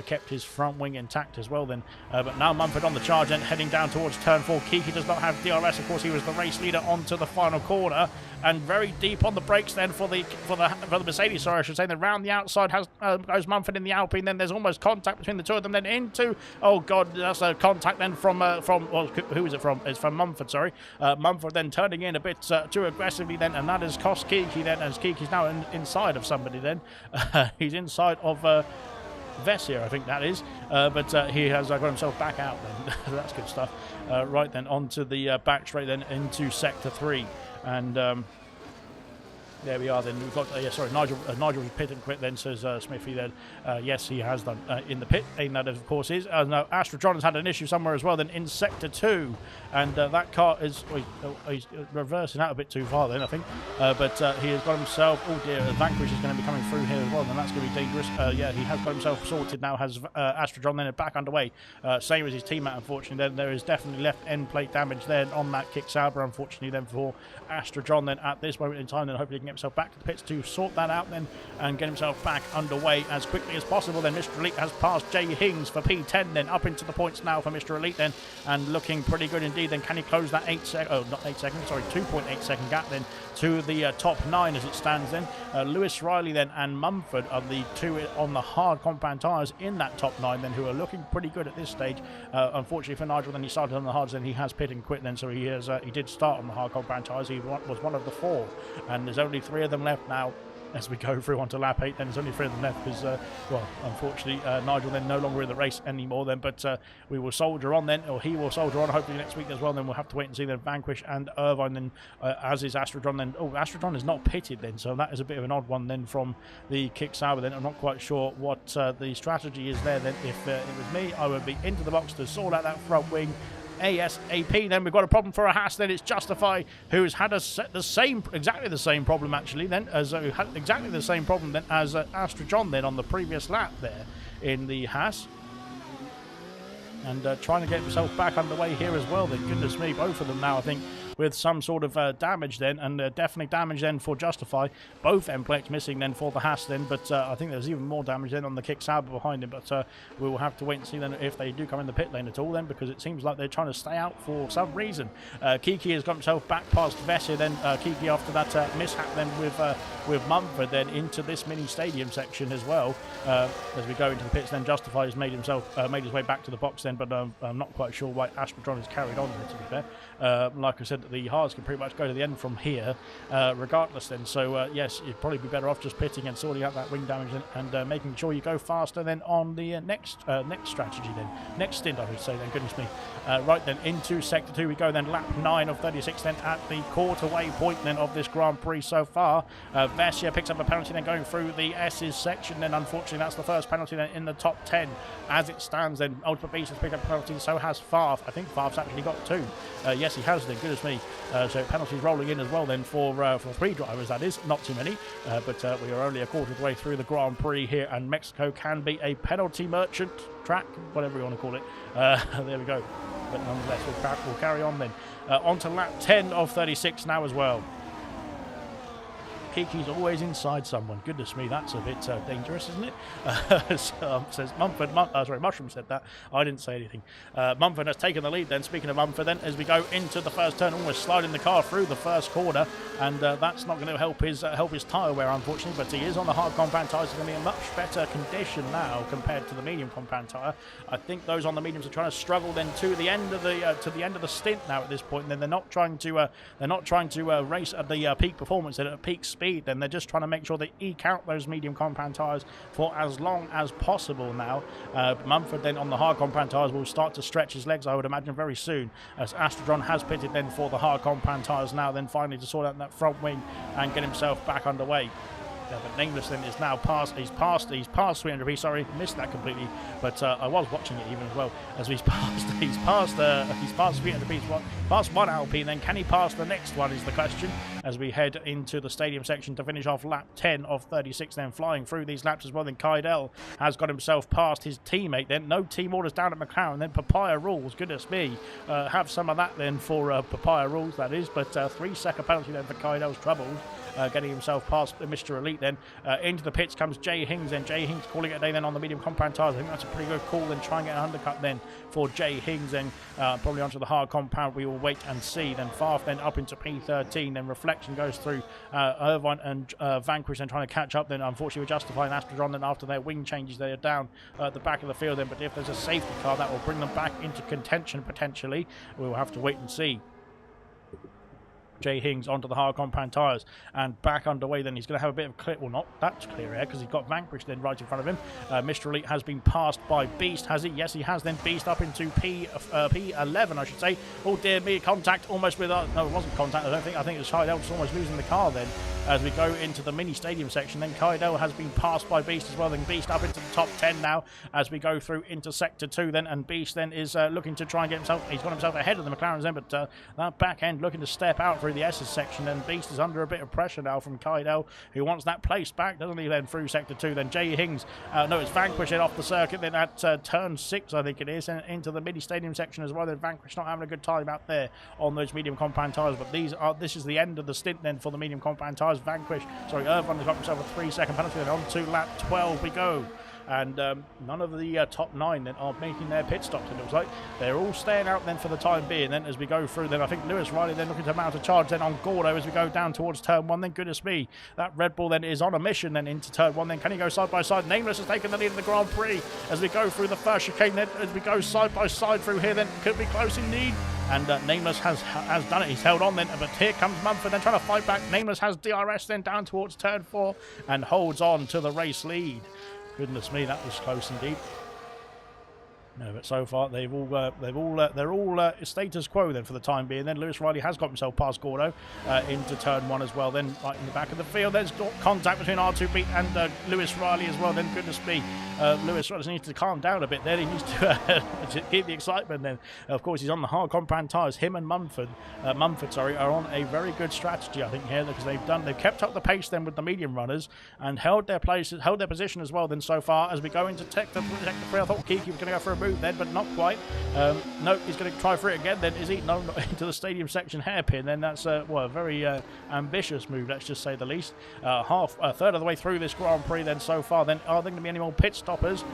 kept his front wing intact as well then. But now Mumford on the charge and heading down towards turn 4. Kiki does not have DRS. Of course, he was the race leader onto the final corner, and very deep on the brakes then for the Mercedes. Sorry, I should say. Then round the outside goes Mumford in the Alpine. Then there's almost contact between the two of them. Then into, oh god, that's a contact then from well, who is it from? It's from Mumford. Sorry, Mumford then turning in a bit too aggressively then, and that has cost Kiki then, as Kiki's now inside of somebody then. He's inside of Vessier, I think that is, but he has got himself back out then. That's good stuff. Right then, onto the back straight then into Sector 3, and there we are then. We've got, sorry, Nigel pit and quit then, says Smithy then. Yes, he has done in the pit, and that of course is. No, Astrotron has had an issue somewhere as well then in Sector 2, and that car is, he's reversing out a bit too far then, I think. But he has got himself, oh dear, Vanquish is going to be coming through here as well, and that's going to be dangerous. Yeah, he has got himself sorted now, has Astrotron then back underway. Same as his teammate, unfortunately. Then there is definitely left end plate damage there on that kick Sauber, unfortunately, then for Astrotron then at this moment in time. Then hopefully he can get himself back to the pits to sort that out then and get himself back underway as quickly as possible. Then Mr. Elite has passed Jay Hings for P10 then, up into the points now for Mr. Elite then, and looking pretty good indeed. Then can he close that 2.8 second gap then to the top 9 as it stands then. Lewis Riley then and Mumford are the two on the hard compound tyres in that top 9 then, who are looking pretty good at this stage. Unfortunately for Nigel, then he started on the hards, then he has pit and quit then, so he did start on the hard compound tyres. He was one of the 4, and there's only 3 of them left now as we go through onto lap 8. Then there's only 3 of them left because, well, unfortunately, Nigel then no longer in the race anymore then, but we will soldier on then, or he will soldier on hopefully next week as well. Then we'll have to wait and see then Vanquish and Irvine then, as is Astrotron then. Oh, Astrotron is not pitted then, so that is a bit of an odd one then from the kick Sauber then. I'm not quite sure what the strategy is there then. If it was me, I would be into the box to sort out that front wing ASAP. Then we've got a problem for a Haas. Then it's Justify, who's had exactly the same problem actually then, as exactly the same problem then as Astrotron then on the previous lap there in the Haas, and trying to get himself back underway here as well. Then goodness me, both of them now I think with some sort of damage then, and definitely damage then for Justify. Both end plates missing then for the Haas then, but I think there's even more damage then on the kick Sauber behind him. But we will have to wait and see then if they do come in the pit lane at all then, because it seems like they're trying to stay out for some reason. Kiki has got himself back past Vesser then. Kiki after that mishap then with Mumford then into this mini stadium section as well. As we go into the pits then, Justify has made his way back to the box then, but I'm not quite sure why Astrotron has carried on there, to be fair. Like I said, the hards can pretty much go to the end from here regardless then, so yes, you'd probably be better off just pitting and sorting out that wing damage and making sure you go faster then on the next strategy then, next stint I would say then, goodness me. Right then, into Sector 2 we go then, lap 9 of 36 then at the quarterway point then of this Grand Prix so far. Vessia picks up a penalty then going through the S's section then, unfortunately that's the first penalty then in the top 10 as it stands then. Ultimate Beast has picked up a penalty, so has Favre. I think Favre's actually got 2. Yes, he has then, goodness me. So penalties rolling in as well then for 3 drivers, that is, not too many, but we are only a quarter of the way through the Grand Prix here, and Mexico can be a penalty merchant track, whatever you want to call it. There we go, but nonetheless we'll carry on then. On to lap 10 of 36 now as well. Kiki's always inside someone. Goodness me, that's a bit dangerous, isn't it? Says Mumford. Sorry, Mushroom said that. I didn't say anything. Mumford has taken the lead then. Speaking of Mumford then, as we go into the first turn, almost sliding the car through the first corner, and that's not going to help his tyre wear, unfortunately, but he is on the hard compound tyres. He's going to be in much better condition now compared to the medium compound tyre. I think those on the mediums are trying to struggle then to the end of the stint now at this point. And then they're not trying to race at the peak performance and at peak speed. Then they're just trying to make sure they eke out those medium compound tyres for as long as possible now. Mumford then on the hard compound tyres will start to stretch his legs, I would imagine, very soon, as Astrotron has pitted then for the hard compound tyres now, then finally to sort out that front wing and get himself back underway. But Nameless then is now past. He's past 300p. Sorry, missed that completely. But I was watching it even as well as he's past 300p. Past one Alpine. Then can he pass the next one is the question. As we head into the stadium section to finish off lap 10 of 36. Then flying through these laps as well. Then Kydell has got himself past his teammate. Then no team orders down at McLaren. Then Papaya Rules. Goodness me, have some of that then for Papaya Rules, that is. But 3-second penalty then for Kydell's troubles. Getting himself past Mr. Elite then. Into the pits comes Jay Hings, then Jay Hings calling it a day then on the medium compound tyres. I think that's a pretty good call, then try and get an undercut then for Jay Hings, then probably onto the hard compound. We will wait and see. Then Farf then up into P13, then Reflection goes through Irvine and Vanquish, then trying to catch up. Then unfortunately we're justifying Astrodron then after their wing changes. They are down at the back of the field then, but if there's a safety car that will bring them back into contention potentially, we will have to wait and see. Jay Hings onto the hard compound tyres and back underway. Then he's going to have a bit of clear, well, not that clear air because he's got Vanquish then right in front of him. Mr. Elite has been passed by Beast, has he? Yes, he has. Then Beast up into P11, I should say. Oh dear me, contact almost with no, it wasn't contact. I think it was Kydell just almost losing the car then as we go into the mini stadium section. Then Kydell has been passed by Beast as well. Then Beast up into the top 10 now as we go through into sector 2 then, and Beast then is looking to try and get himself, he's got himself ahead of the McLarens then, but that back end looking to step out through the S's section. And Beast is under a bit of pressure now from Kydell, who wants that place back, doesn't he? Then through sector 2, then Jay Hings, no, it's Vanquish then off the circuit, then at turn 6 I think it is, and into the mini stadium section as well. Then Vanquish not having a good time out there on those medium compound tyres, but this is the end of the stint then for the medium compound tyres. Vanquish, sorry, Irvine has got himself a 3-second penalty, then on to lap 12 we go. And none of the top 9 then are making their pit stops, it looks like. They're all staying out then for the time being. Then as we go through, then I think Lewis Riley then looking to mount a charge then on Gordo as we go down towards turn 1. Then goodness me, that Red Bull then is on a mission then into turn 1. Then can he go side by side? Nameless has taken the lead in the Grand Prix as we go through the first chicane. Then as we go side by side through here, then could be close indeed. And Nameless has done it. He's held on then, but here comes Mumford then trying to fight back. Nameless has DRS then down towards turn 4 and holds on to the race lead. Goodness me, that was close indeed. No, but so far they're all status quo then for the time being. Then Lewis Riley has got himself past Gordo into turn 1 as well. Then right in the back of the field, there's contact between R2B and Lewis Riley as well. Then goodness me, Lewis Riley needs to calm down a bit there. He needs to keep the excitement. Then of course he's on the hard compound tyres. Him and Mumford are on a very good strategy I think here, because they've kept up the pace then with the medium runners and held their position as well. Then so far as we go into sector 3, I thought Kiki was going to go for a move then, but not quite. No, he's going to try for it again then, is he? No, not into the stadium section hairpin. Then that's a very ambitious move, let's just say the least. A third of the way through this Grand Prix then so far. Then are there going to be any more pit stoppers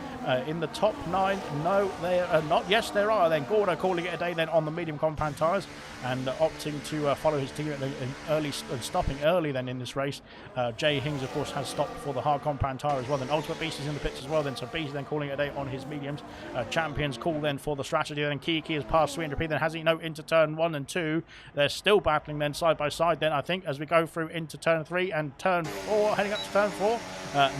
in the top 9? No, they are not. Yes, there are. Then Gordo calling it a day then on the medium compound tyres and opting to follow his team early and stopping early then in this race. Jay Hings of course has stopped for the hard compound tyre as well. Then Ultimate Beast is in the pits as well. Then so Beast then calling it a day on his mediums. Champions call then for the strategy. Then Kiki has passed 300p. Then has he no into turn 1 and 2. They're still battling then side by side then I think as we go through into turn 3 and turn 4, heading up to turn 4.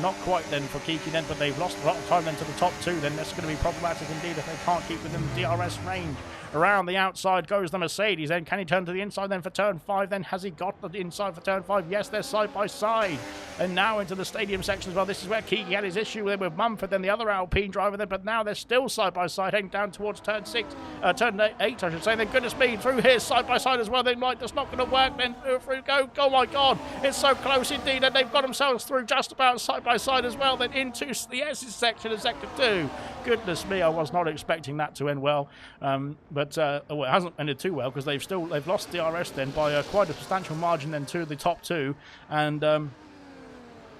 Not quite then for Kiki then, but they've lost a lot of time then to the top 2. Then that's going to be problematic indeed if they can't keep within the DRS range. Around the outside goes the Mercedes. Then can he turn to the inside then for turn 5? Then has he got the inside for turn 5? Yes, they're side by side. And now into the stadium section as well. This is where Kiki had his issue with Mumford, then the other Alpine driver there, but now they're still side by side, heading down towards turn 8 I should say. Then goodness me, through here side by side as well. Then right, that's not going to work. Then through go. Oh my God, it's so close indeed, and they've got themselves through just about side by side as well. Then into the S's section of sector 2. Goodness me, I was not expecting that to end well, but it hasn't ended too well because they've lost DRS then by quite a substantial margin then to the top 2, and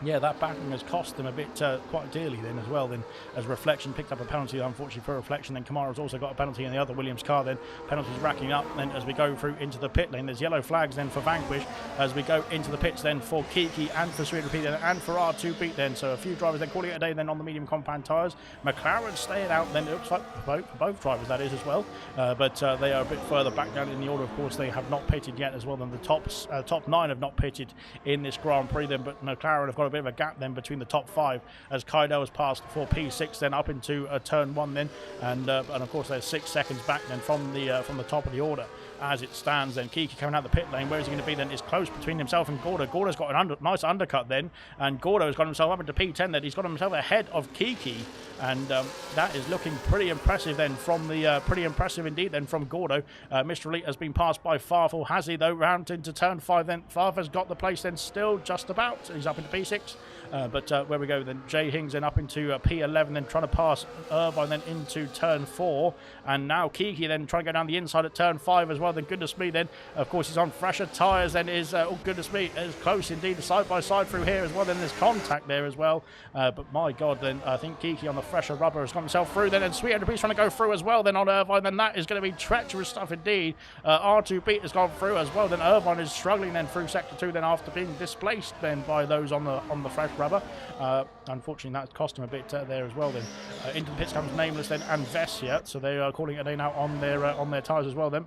yeah, that battling has cost them a bit quite dearly then as well. Then as Reflection picked up a penalty, unfortunately for Reflection. Then Kamara's also got a penalty in the other Williams car. Then penalties racking up. Then as we go through into the pit lane, there's yellow flags then for Vanquish as we go into the pits then for Kiki and for 300p then and for R2B then. So a few drivers then calling it a day then on the medium compound tyres. McLaren staying out then, it looks like for both drivers that is as well, but they are a bit further back down in the order. Of course they have not pitted yet as well. Then the top 9 have not pitted in this Grand Prix then, but McLaren have got a bit of a gap then between the top 5 as Kydell has passed for P6 then up into turn 1 then, and of course they're 6 seconds back then from the top of the order as it stands. Then Kiki coming out the pit lane, where is he going to be then? It's close between himself and Gordo. Gordo's got a nice undercut then, and Gordo has got himself up into P10 then. He's got himself ahead of Kiki and that is looking pretty impressive then from the pretty impressive indeed then from Gordo. Mr. Elite has been passed by Farfel, has he though? Round into turn 5 then. Farfel's got the place then still just about. He's up into P6. But where we go then, Jay Hings then up into P11, then trying to pass Irvine then into turn 4, and now Kiki then trying to go down the inside at turn 5 as well. Then goodness me, then of course he's on fresher tyres. Then is oh goodness me, is close indeed, side by side through here as well. Then there's contact there as well. But my God, then I think Kiki on the fresher rubber has got himself through. Then and Sweet Enterprise trying to go through as well. Then on Irvine, then that is going to be treacherous stuff indeed. R2B has gone through as well. Then Irvine is struggling then through sector 2. Then after being displaced then by those on the fresh rubber. Unfortunately, that cost him a bit there as well. Then into the pits comes Nameless then and Vessia, so they are calling it a day now on their tyres as well. Then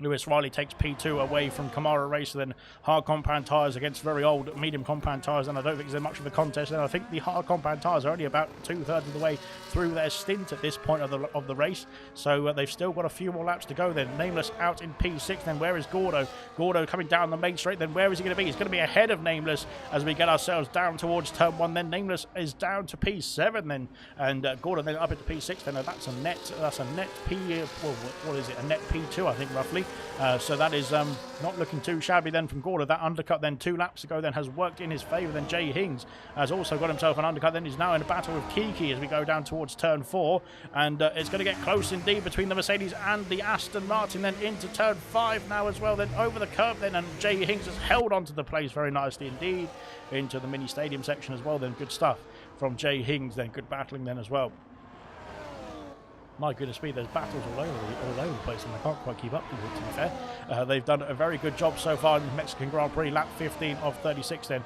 Lewis Riley takes P2 away from Kamara Racer, then hard compound tyres against very old medium compound tyres, and I don't think there's much of a contest. And I think the hard compound tyres are only about 2/3 of the way through their stint at this point of the race, so they've still got a few more laps to go. Then Nameless out in P6. Then where is Gordo? Gordo coming down the main straight. Then where is he going to be? He's going to be ahead of Nameless as we get ourselves down towards turn 1. Then Nameless is down to P7 then, and Gordo then up into P6. Then that's a net P. Well, what is it? A net P2, I think roughly. So that is not looking too shabby then from Gordo. That undercut then 2 laps ago then has worked in his favour. Then Jay Hings has also got himself an undercut. Then he's now in a battle with Kiki as we go down towards turn 4. And it's going to get close indeed between the Mercedes and the Aston Martin. Then into turn 5 now as well. Then over the curve then, and Jay Hings has held onto the place very nicely indeed into the mini stadium section as well. Then good stuff from Jay Hings. Then good battling then as well. My goodness me, there's battles all over the place, and I can't quite keep up with it, to be fair. They've done a very good job so far in the Mexican Grand Prix, lap 15 of 36 then.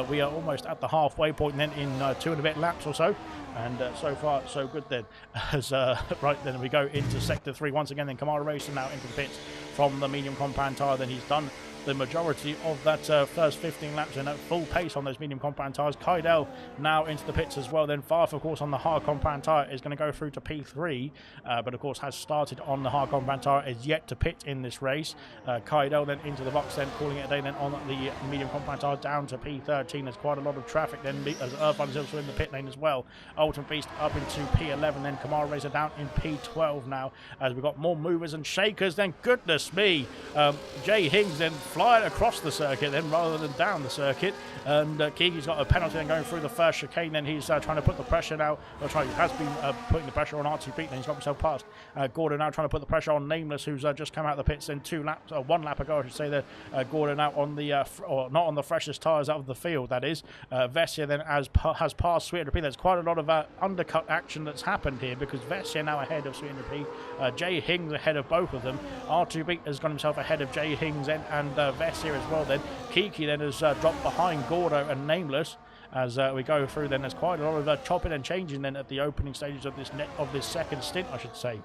We are almost at the halfway point then in 2 and a bit laps or so. And so far, so good then. As right then, we go into Sector 3 once again. Then Kamara Racing now into the pits from the medium compound tyre. Then he's done the majority of that first 15 laps and at full pace on those medium compound tyres. Kydell now into the pits as well. Then Farf, of course, on the hard compound tyre is going to go through to P3, but of course has started on the hard compound tyre, is yet to pit in this race. Kydell then into the box, then calling it a day then on the medium compound tyre down to P13. There's quite a lot of traffic then as Irvine is also in the pit lane as well. Ultimate Beast up into P11, then Kamara Racer down in P12 now as we've got more movers and shakers. Then goodness me, Jay Hings then flying across the circuit then rather than down the circuit, and Kiki's got a penalty then going through the first chicane. Then he's trying to put the pressure now, he has been putting the pressure on R2B, then he's got himself past Gordon now trying to put the pressure on Nameless, who's just come out of the pits then 1 lap ago I should say. That Gordon out on the or not on the freshest tyres out of the field, that is. Vessia then has passed Sweet Enterprise. There's quite a lot of undercut action that's happened here because Vessia now ahead of Sweet Enterprise, Jay Hings ahead of both of them. R2B has got himself ahead of Jay Hings and Vessia as well. Then Kiki then has dropped behind Gordo and Nameless as we go through. Then there's quite a lot of chopping and changing then at the opening stages of this second stint, I should say.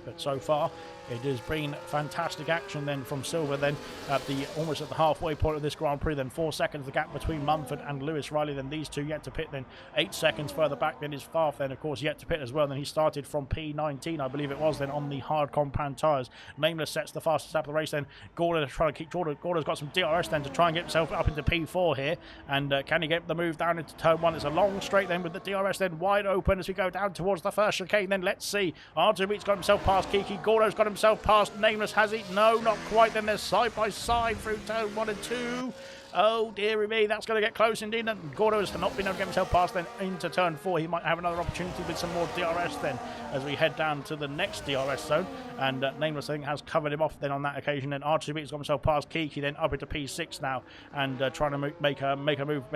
But so far it has been fantastic action then from Silver then at almost at the halfway point of this Grand Prix. Then 4 seconds the gap between Mumford and Lewis Riley. Then these two yet to pit. Then 8 seconds further back then is Farf then of course yet to pit as well. Then he started from P19 I believe it was then on the hard compound tyres. Nameless sets the fastest lap of the race. Then Gordon trying to keep Gordon's got some DRS then to try and get himself up into P4 here, and can he get the move down into turn 1? It's a long straight then with the DRS then wide open as we go down towards the first chicane. Then let's see, R2B's got himself past Kiki, Gordo's got himself past Nameless, has he? No, not quite. Then they're side by side through turn 1 and 2. Oh dearie me, that's going to get close indeed. And Gordo has not been able to get himself past then into turn 4. He might have another opportunity with some more DRS then as we head down to the next DRS zone. And Nameless I think has covered him off then on that occasion. Then R2B has got himself past Kiki, then up into P6 now, and trying to make a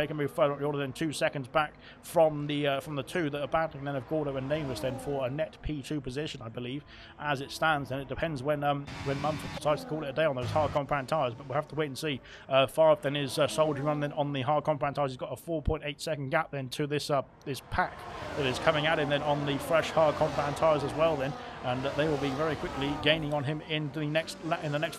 move further up the order. Then 2 seconds back from the 2 that are battling then of Gordo and Nameless then for a net P2 position I believe as it stands. And it depends when Mumford decides to call it a day on those hard compound tyres, but we'll have to wait and see. Farf then is soldiering on then on the hard compound tyres. He's got a 4.8 second gap then to this pack that is coming at him then on the fresh hard compound tyres as well then, and they will be very quickly gaining on him in the next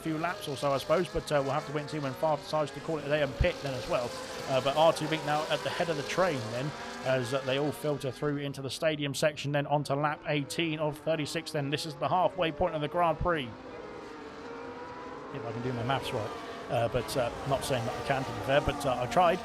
few laps or so I suppose. But we'll have to wait and see when Farf decides to call it a day and pit then as well. But R2B now at the head of the train then as they all filter through into the stadium section then onto lap 18 of 36. Then this is the halfway point of the Grand Prix, if I can do my maths right. But not saying that I can, to be fair, but I tried.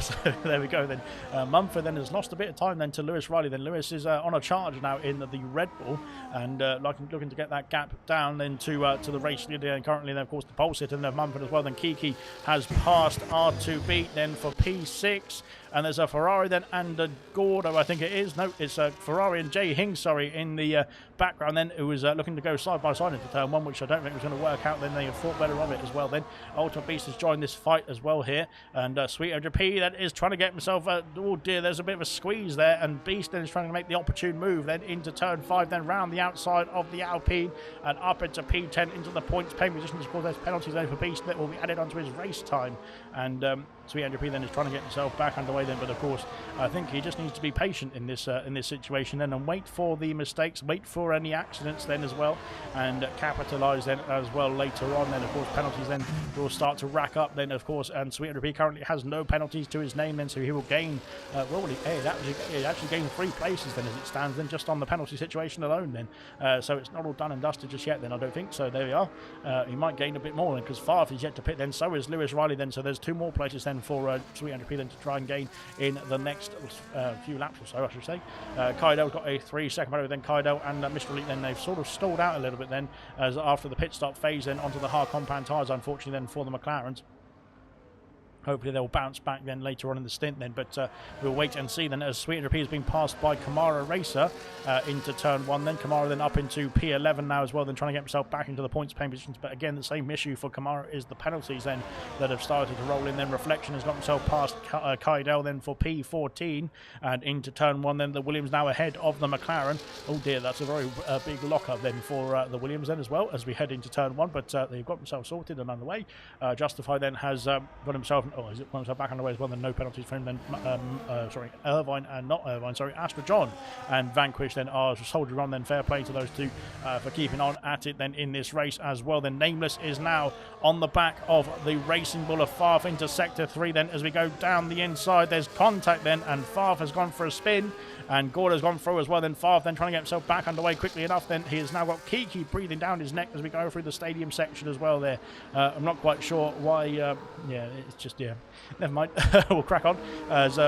So there we go then. Mumford then has lost a bit of time then to Lewis Riley. Then Lewis is on a charge now in the Red Bull, and looking to get that gap down then to the race leader. And currently then of course the pole sitter and Mumford as well. Then Kiki has passed R2B then for P6. And there's a Ferrari then and a Gordo, I think it is. No, it's a Ferrari and Jay Hing, sorry, in the background then, who was looking to go side by side into turn 1, which I don't think was going to work out. Then they have thought better of it as well then. Ultimate Beast has joined this fight as well here. And Sweet OJP then is trying to get himself, oh dear, there's a bit of a squeeze there. And Beast then is trying to make the opportune move then into turn 5, then round the outside of the Alpine and up into P10 into the points paying position. Of course, there's penalties there for Beast that will be added onto his race time. And Sweet OJP then is trying to get himself back underway then, but of course I think he just needs to be patient in this situation then, and wait for the mistakes, wait for any accidents then as well, and capitalise then as well later on. Then of course penalties then will start to rack up then of course, and Sweet OJP currently has no penalties to his name then, so he will gain he actually gained 3 places then as it stands then, just on the penalty situation alone then. So it's not all done and dusted just yet then, I don't think. So there we are. He might gain a bit more then, because Favre is yet to pit then, so is Lewis Riley then, so there's 2 more places then for Sweet OJP then to try and gain in the next few laps or so, I should say. Kaido's got a 3-second penalty then. Kaido and Mr. Elite then, they've sort of stalled out a little bit then, as after the pit stop phase then onto the hard compound tyres, unfortunately then for the McLarens. Hopefully they'll bounce back then later on in the stint then, but we'll wait and see then, as Sweet OJP has been passed by Kamara Racer into turn 1 then. Kamara then up into P11 now as well, then trying to get himself back into the points paying positions. But again, the same issue for Kamara is the penalties then that have started to roll in then. Reflection has got himself past Kaidel then for P14 and into turn 1 then. The Williams now ahead of the McLaren. Oh dear, that's a very big lock-up then for the Williams then as well as we head into turn 1, but they've got themselves sorted and underway. Justify then has got himself back underway as well, then no penalties for him then. Astra John and Vanquish then are soldiering on then. Fair play to those two for keeping on at it then in this race as well. Then Nameless is now on the back of the Racing Bull of Farf into sector 3 then, as we go down the inside. There's contact then, and Farf has gone for a spin, and Gordo's gone through as well. Then Farf then trying to get himself back underway quickly enough. Then he has now got Kiki breathing down his neck as we go through the stadium section as well there. I'm not quite sure why. It's just, never mind. We'll crack on as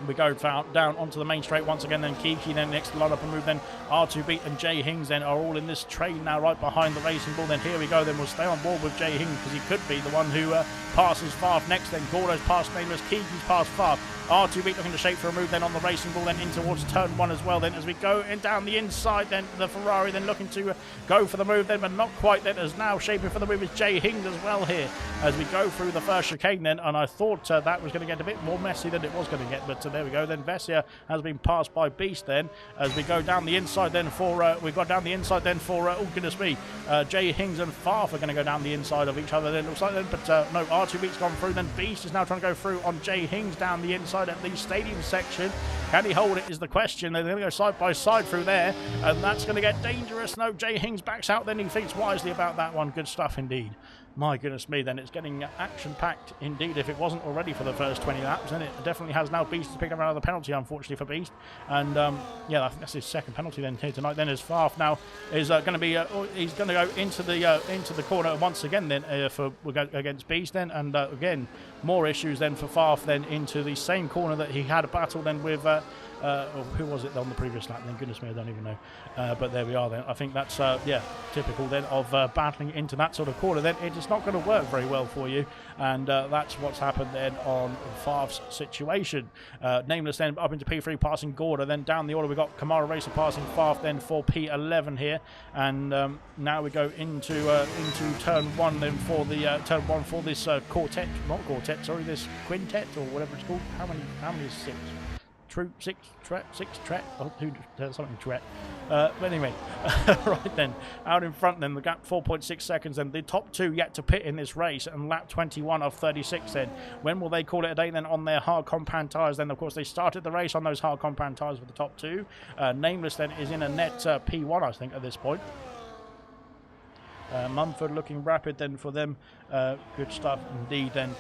we go down onto the main straight once again. Then Kiki then next to line up and move. Then R2B and Jay Hings then are all in this train now right behind the Racing Bull. Then here we go. Then we'll stay on board with Jay Hings because he could be the one who passes Farf next. Then Gordo's past Nameless, Kiki's past Farf. R2B looking to shape for a move then on the Racing Bull then in towards turn 1 as well. Then as we go in down the inside, then the Ferrari then looking to go for the move then, but not quite. Then as now shaping for the move is Jay Hings as well here as we go through the first chicane then, and I thought that was going to get a bit more messy than it was going to get, but there we go. Then Vessia has been passed by Beast then as we go down the inside then for oh goodness me, Jay Hings and Farf are going to go down the inside of each other then, looks like then, but no, R2B's gone through. Then Beast is now trying to go through on Jay Hings down the inside at the stadium section. Can he hold it is the question. They're going to go side by side through there, and that's going to get dangerous. No, Jay Hings backs out then. He thinks wisely about that one. Good stuff indeed. My goodness me, then it's getting action-packed indeed. If it wasn't already for the first 20 laps, then it definitely has now. Beast has picked up another penalty, unfortunately, for Beast. And I think that's his second penalty then here tonight. Then as Farf now is going to be, he's going to go into the corner once again then against Beast then. And again, more issues then for Farf then into the same corner that he had a battle then with... who was it on the previous lap then? Goodness me, I don't even know. But there we are then. I think that's typical then of battling into that sort of corner. Then it is not going to work very well for you, and that's what's happened then on Farf's situation. Nameless then up into P3 passing Gorda. Then down the order we've got Kamara Racer passing Farf then for P11 here, and now we go into turn 1 then for the turn 1 for this this quintet or whatever it's called. How many is 6? Six tret. Oh, something tret. But anyway, right then, out in front then, the gap 4.6 seconds. Then the top 2 yet to pit in this race, and lap 21 of 36 then. When will they call it a day then on their hard compound tyres? Then, of course, they started the race on those hard compound tyres with the top 2. Nameless then is in a net P1, I think, at this point. Mumford looking rapid then for them. Good stuff indeed then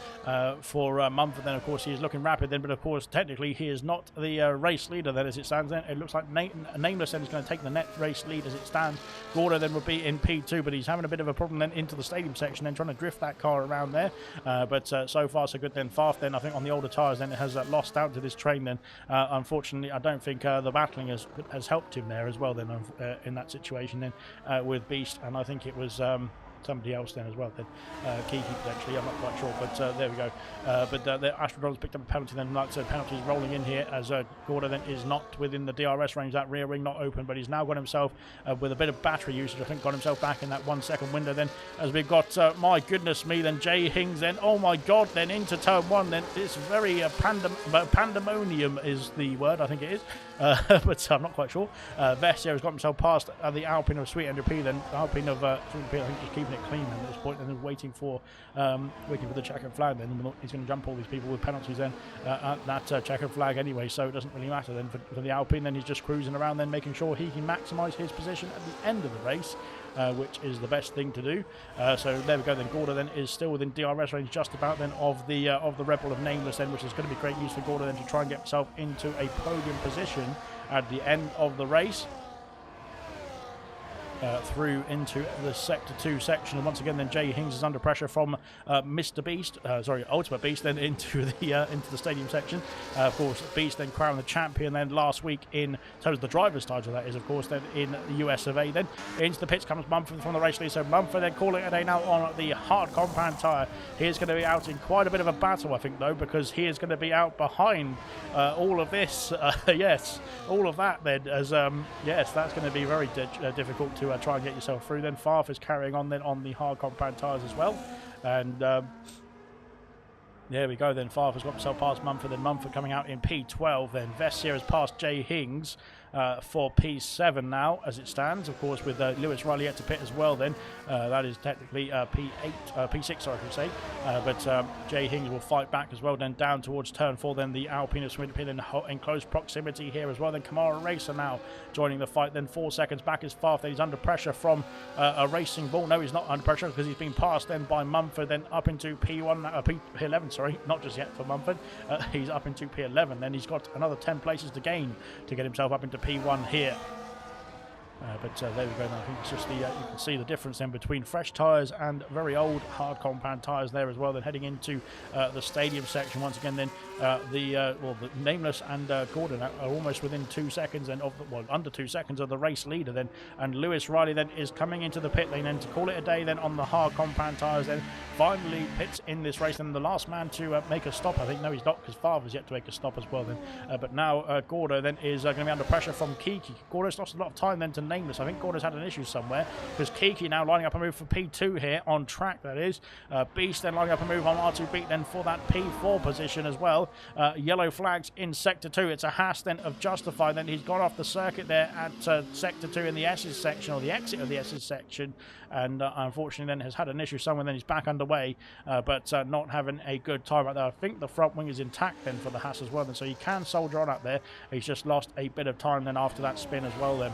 for Mumford then. Of course, he is looking rapid then, but of course, technically, he is not the race leader then as it stands then. It looks like Nameless then is going to take the net race lead as it stands. Gordo then will be in P2, but he's having a bit of a problem then into the stadium section, then trying to drift that car around there. But so far, so good then. Farf then, I think, on the older tyres then has lost out to this train then. Unfortunately, I don't think the battling has helped him there as well then in that situation then with Beast, and I think it was somebody else then as well then. Kiki potentially, I'm not quite sure, but there we go. But the Astrodrome's picked up a penalty then. Like I said, penalties rolling in here as Gordo then is not within the DRS range. That rear wing not open, but he's now got himself with a bit of battery usage, I think, got himself back in that 1 second window then, as we've got my goodness me then, Jay Hings then, oh my god, then into turn 1 then. It's very pandemonium is the word, I think it is, but I'm not quite sure. Vessier has got himself past the Alpine of Sweet NDP then. Alpine of Sweet NDP, I think, just keeping it clean then at this point, and then waiting for the checkered flag then. He's going to jump all these people with penalties then at that checkered flag anyway, so it doesn't really matter then for the Alpine. Then he's just cruising around then, making sure he can maximise his position at the end of the race, which is the best thing to do. So there we go then. Gordo then is still within DRS range just about then of the Red Bull of Nameless then, which is going to be great news for Gordo then to try and get himself into a podium position at the end of the race. Through into the Sector 2 section, and once again then Jay Hings is under pressure from Mr. Beast, Ultimate Beast then into the stadium section. Of course, Beast then crowned the champion then last week in terms of the driver's title, that is, of course, then in the US of A. Then into the pits comes Mumford from the race lead, so Mumford then calling it a day now on the hard compound tyre. He is going to be out in quite a bit of a battle, I think, though, because he is going to be out behind all of this, yes, all of that then, as yes, that's going to be very difficult to try and get yourself through. Then Farf is carrying on then on the hard compound tyres as well, and there we go then. Farf has got himself past Mumford, then Mumford coming out in P12, then Vessier has passed Jay Hings for P7 now as it stands, of course, with Lewis Riley yet to pit as well then. That is technically P6, sorry, I should say. But Jay Hings will fight back as well then down towards turn 4. Then the Alpine of Swindon pit in close proximity here as well. Then Kamara Racer now joining the fight. Then 4 seconds back is Farf. Then he's under pressure from a Racing Bull. No, he's not under pressure because he's been passed then by Mumford. Then up into P11, sorry, not just yet for Mumford. He's up into P11. Then he's got another 10 places to gain to get himself up into P1 here. But there we go. I think it's just you can see the difference then between fresh tyres and very old hard compound tyres there as well. Then heading into the stadium section once again. Then the Nameless and Gordon are almost within 2 seconds and under 2 seconds of the race leader then. And Lewis Riley then is coming into the pit lane then to call it a day then on the hard compound tyres. Then finally pits in this race. And the last man to make a stop, I think, no, he's not, because Father's yet to make a stop as well then. But now Gordo then is going to be under pressure from Kiki. Gordo's lost a lot of time then to Nameless. I think Gordo's had an issue somewhere, because Kiki now lining up a move for P2 here on track, that is. Beast then lining up a move on R2B then for that P4 position as well. Yellow flags in Sector 2. It's a Haas then of Justify. Then he's gone off the circuit there at Sector 2 in the S's section, or the exit of the S's section, and unfortunately then has had an issue somewhere. Then he's back underway, but not having a good time out there. I think the front wing is intact then for the Haas as well, and so he can soldier on up there. He's just lost a bit of time then after that spin as well then.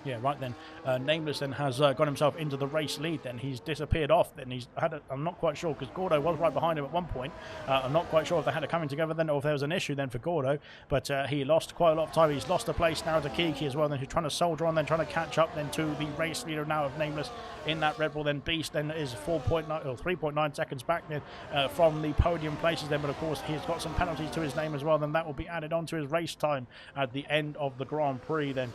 Yeah, right then. Nameless then has got himself into the race lead then. He's disappeared off then. He's had I'm not quite sure, because Gordo was right behind him at one point. I'm not quite sure if they had it coming together then, or if there was an issue then for Gordo. But he lost quite a lot of time. He's lost a place now to Kiki as well. Then he's trying to soldier on, then trying to catch up then to the race leader now of Nameless in that Red Bull. Then Beast then is 4.9 or 3.9 seconds back then from the podium places then. But of course he's got some penalties to his name as well. Then that will be added on to his race time at the end of the Grand Prix then.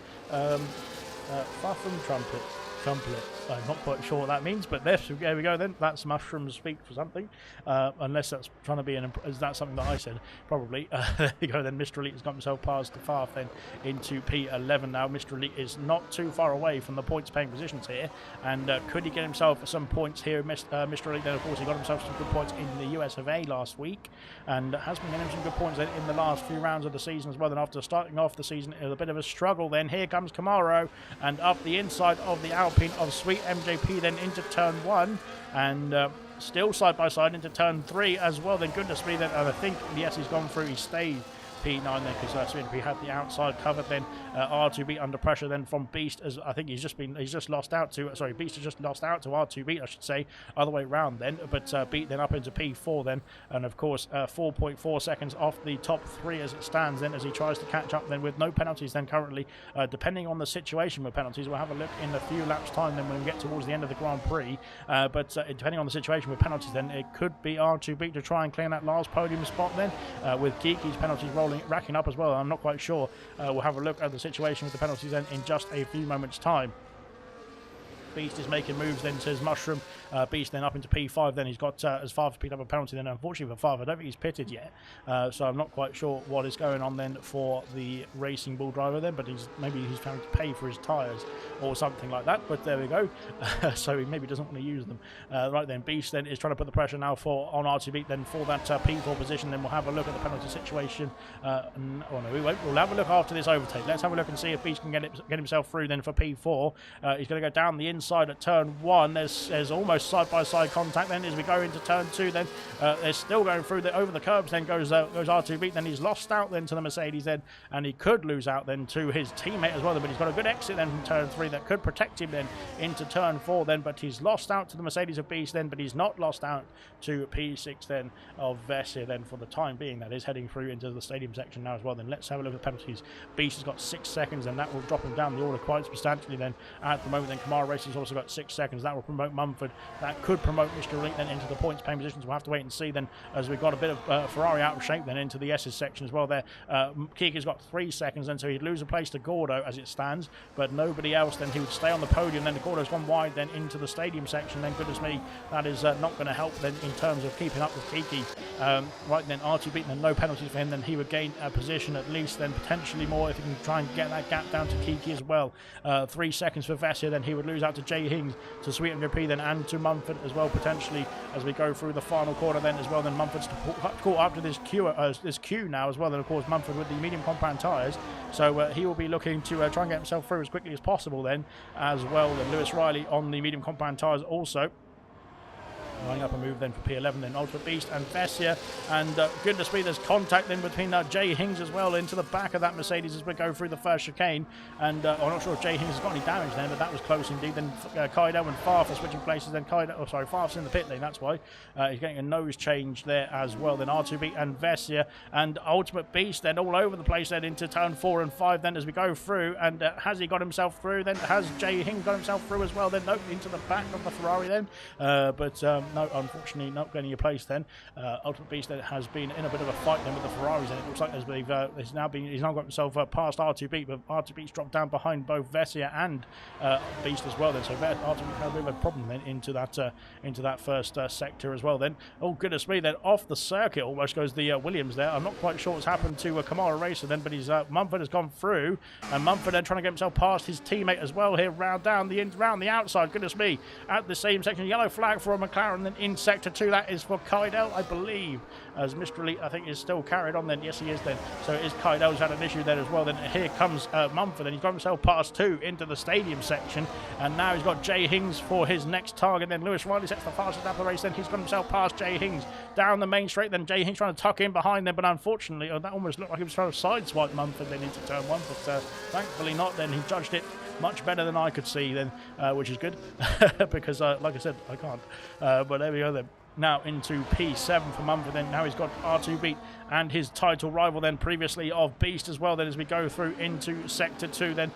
Far from trumpet. I'm not quite sure what that means, but there we go then. That's mushroom speak for something. Unless that's trying to be is that something that I said? Probably. There you go then. Mr. Elite has got himself past the Farf then into P11 now. Mr. Elite is not too far away from the points paying positions here. And could he get himself some points here? Mr. Elite then, of course, he got himself some good points in the US of A last week, and has been getting him some good points in the last few rounds of the season as well. Then after starting off the season it was a bit of a struggle, then here comes Camaro and up the inside of the Alpine of Sweet MJP then into turn 1, and still side by side into turn 3 as well. Then goodness me, then I think yes, he's gone through. He stayed P9 then, because P had the outside covered. Then R2B under pressure then from Beast, as I think he's just lost out to Beast has just lost out to R2B, I should say, other way around then. But Beat then up into P4 then, and of course 4.4 seconds off the top 3 as it stands then, as he tries to catch up then with no penalties then currently. Depending on the situation with penalties, we'll have a look in a few laps time then when we get towards the end of the Grand Prix. But depending on the situation with penalties then, it could be R2B to try and clear that last podium spot then, with Kiki's penalties racking up as well. I'm not quite sure. We'll have a look at the situation with the penalties then in just a few moments time. Beast is making moves then, says Mushroom. Beast then up into P5 then. He's got as far as picked up a penalty then, unfortunately for 5. I don't think he's pitted yet, so I'm not quite sure what is going on then for the Racing Bull driver then, but maybe he's trying to pay for his tyres or something like that, but there we go. So he maybe doesn't want to use them. Right then, Beast then is trying to put the pressure now on RTB then for that P4 position. Then we'll have a look at the penalty situation. Oh no, we won't. We'll have a look after this overtake. Let's have a look and see if Beast can get himself through then for P4. He's going to go down the inside at turn 1. There's almost side-by-side contact then as we go into turn 2 then. They're still going through over the curbs then goes R2B. Then he's lost out then to the Mercedes then, and he could lose out then to his teammate as well then, but he's got a good exit then from turn 3 that could protect him then into turn 4 then, but he's lost out to the Mercedes of Beast then, but he's not lost out to P6 then of Vessia then for the time being. That is heading through into the stadium section now as well then. Let's have a look at the penalties. Beast has got 6 seconds and that will drop him down the order quite substantially then at the moment. Then Kamara Racing's also got 6 seconds. That will promote Mumford. That could promote Mr. Elite then into the points paying positions. We'll have to wait and see then, as we've got a bit of Ferrari out of shape then into the S's section as well there. Kika's got 3 seconds then, so he'd lose a place to Gordo as it stands, but nobody else then. He would stay on the podium then. The Gordo's gone wide then into the stadium section then. Goodness me, that is not going to help then in terms of keeping up with Kiki. Right then, Archie beaten and no penalties for him, then he would gain a position at least, then potentially more if he can try and get that gap down to Kiki as well. 3 seconds for Vessia, then he would lose out to Jay Hings, to Sweet and P then, and to Mumford as well potentially as we go through the final quarter then as well. Then Mumford's caught up to this queue now as well, and of course Mumford with the medium compound tyres, so he will be looking to try and get himself through as quickly as possible then as well. Then Lewis Riley on the medium compound tyres also. Lining up a move then for P11 then Ultimate Beast and Vessia, and goodness me, there's contact then between Jay Hings as well into the back of that Mercedes as we go through the first chicane, and I'm not sure if Jay Hings has got any damage then, but that was close indeed. Then Kaido and Farf are switching places, then Farf's in the pit lane, that's why he's getting a nose change there as well. Then R2B and Vessia and Ultimate Beast then all over the place then into turn 4 and 5 then as we go through, and has he got himself through then? Has Jay Hings got himself through as well then? Nope, into the back of the Ferrari then, but no, unfortunately not getting a place then. Ultimate Beast then has been in a bit of a fight then with the Ferraris, and it looks like he's now got himself past R2B, but R2B's dropped down behind both Vessia and Beast as well then, so R2B had a bit of a problem then into that first sector as well then. Oh goodness me, then off the circuit almost goes the Williams there. I'm not quite sure what's happened to Kamara Racer then, but Mumford has gone through, and Mumford then trying to get himself past his teammate as well here round the outside. Goodness me, at the same section, yellow flag for a McLaren then in sector 2. That is for Kydell, I believe, as Mr. Elite I think is still carried on then. Yes, he is then, so it is Kydell's had an issue there as well. Then here comes Mumford, and he's got himself past 2 into the stadium section, and now he's got Jay Hings for his next target. Then Lewis Riley sets the fastest lap of the race, then he's got himself past Jay Hings down the main straight. Then Jay Hings trying to tuck in behind them, but unfortunately that almost looked like he was trying to sideswipe Mumford then into turn 1, but thankfully not. Then he judged it much better than I could see then, which is good because like I said, I can't, but there we go then. Now into P7 for Mumford then. Now he's got R2B and his title rival then previously of Beast as well then as we go through into sector 2 then.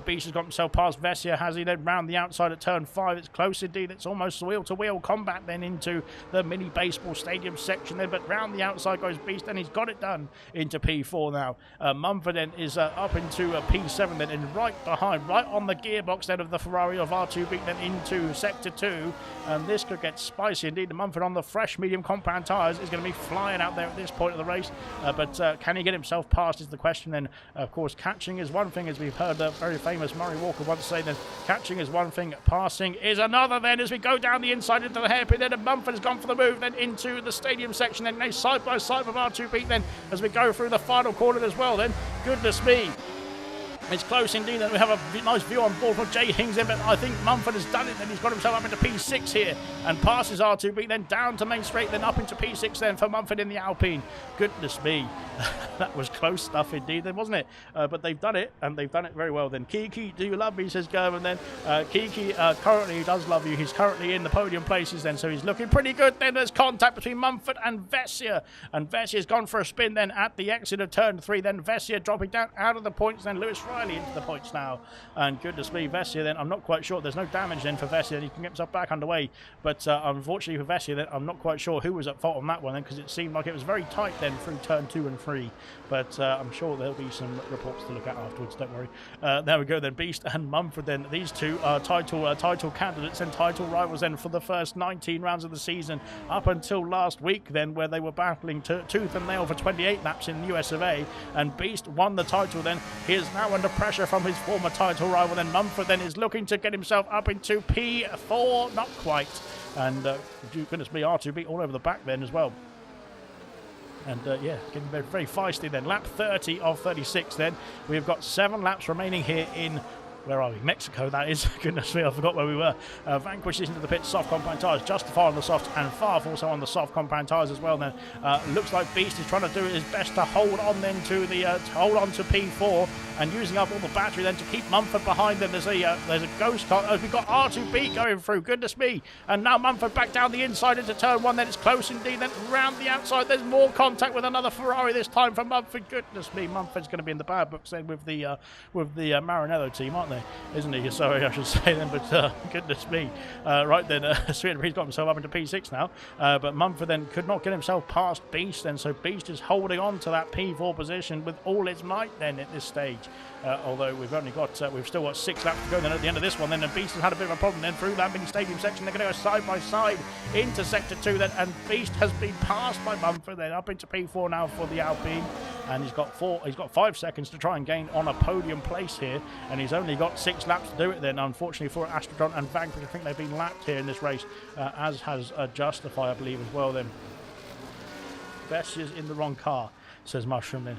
Beast has got himself past Vessia, has he then round the outside at turn 5. It's close indeed, it's almost wheel to wheel combat then into the mini baseball stadium section then, but round the outside goes Beast, and he's got it done into P4 now. Mumford then is up into P7 then, and right behind, right on the gearbox then of the Ferrari of R2B then into sector 2, and this could get spicy indeed. The Mumford on the fresh medium compound tyres is going to be flying out there at this point of the race, but can he get himself past is the question then. Of course, catching is one thing, as we've heard very famous Murray Walker once say, then catching is one thing, passing is another then, as we go down the inside into the hairpin then, and Mumford has gone for the move then into the stadium section then, they side by side with R2B then as we go through the final corner as well then. Goodness me, It's close indeed, and we have a nice view on board for Jay Hings in, but I think Mumford has done it, and he's got himself up into P6 here, and passes R2B, then down to main straight, then up into P6 then for Mumford in the Alpine. Goodness me, that was close stuff indeed then, wasn't it? But they've done it, and they've done it very well then. Kiki, do you love me, says Gerb, and then Kiki currently does love you. He's currently in the podium places then, so he's looking pretty good then. There's contact between Mumford and Vessia, and Vessia's gone for a spin then at the exit of turn 3, then Vessia dropping down out of the points, then Lewis Riley into the points now, and goodness me, Vessia then, I'm not quite sure, there's no damage then for Vessia, he can get himself back underway, but unfortunately for Vessia then, I'm not quite sure who was at fault on that one then, because it seemed like it was very tight then through turn 2 and 3, but I'm sure there'll be some reports to look at afterwards, don't worry. There we go then, Beast and Mumford then, these two are title candidates and title rivals then for the first 19 rounds of the season, up until last week then, where they were battling tooth and nail for 28 laps in the US of A, and Beast won the title then. He is now under pressure from his former title rival, then Mumford then is looking to get himself up into P4, not quite, and goodness me, R2B all over the back then as well. And yeah, getting very, very feisty then. Lap 30 of 36 then. We've got 7 laps remaining here in, where are we? Mexico, that is. Goodness me, I forgot where we were. Vanquish is into the pit, soft compound tyres, Justify on the soft, and Favre also on the soft compound tyres as well then. Looks like Beast is trying to do his best to hold on then to the, hold on to P4, and using up all the battery then to keep Mumford behind them. There's a ghost car. Oh, we've got R2B going through, goodness me. And now Mumford back down the inside into turn 1, then it's close indeed, then round the outside, there's more contact with another Ferrari this time for Mumford. Goodness me, Mumford's going to be in the bad books then with the Maranello team, aren't they? Isn't he? Sorry, I should say then, but goodness me. Right then, Sweetbree's got himself up into P6 now, but Mumford then could not get himself past Beast then, so Beast is holding on to that P4 position with all its might then at this stage. Although we've only got, we've still got 6 laps to go then at the end of this one then, and Beast has had a bit of a problem then through that mini stadium section. They're going to go side by side into sector 2 then, and Beast has been passed by Mumford then up into P4 now for the Alpine, and he's got 5 seconds to try and gain on a podium place here, and he's only got 6 laps to do it then, unfortunately for Astrodon and Vanquish. I think they've been lapped here in this race, as has Justify, I believe, as well then. Vessia's in the wrong car, says Mushroom then.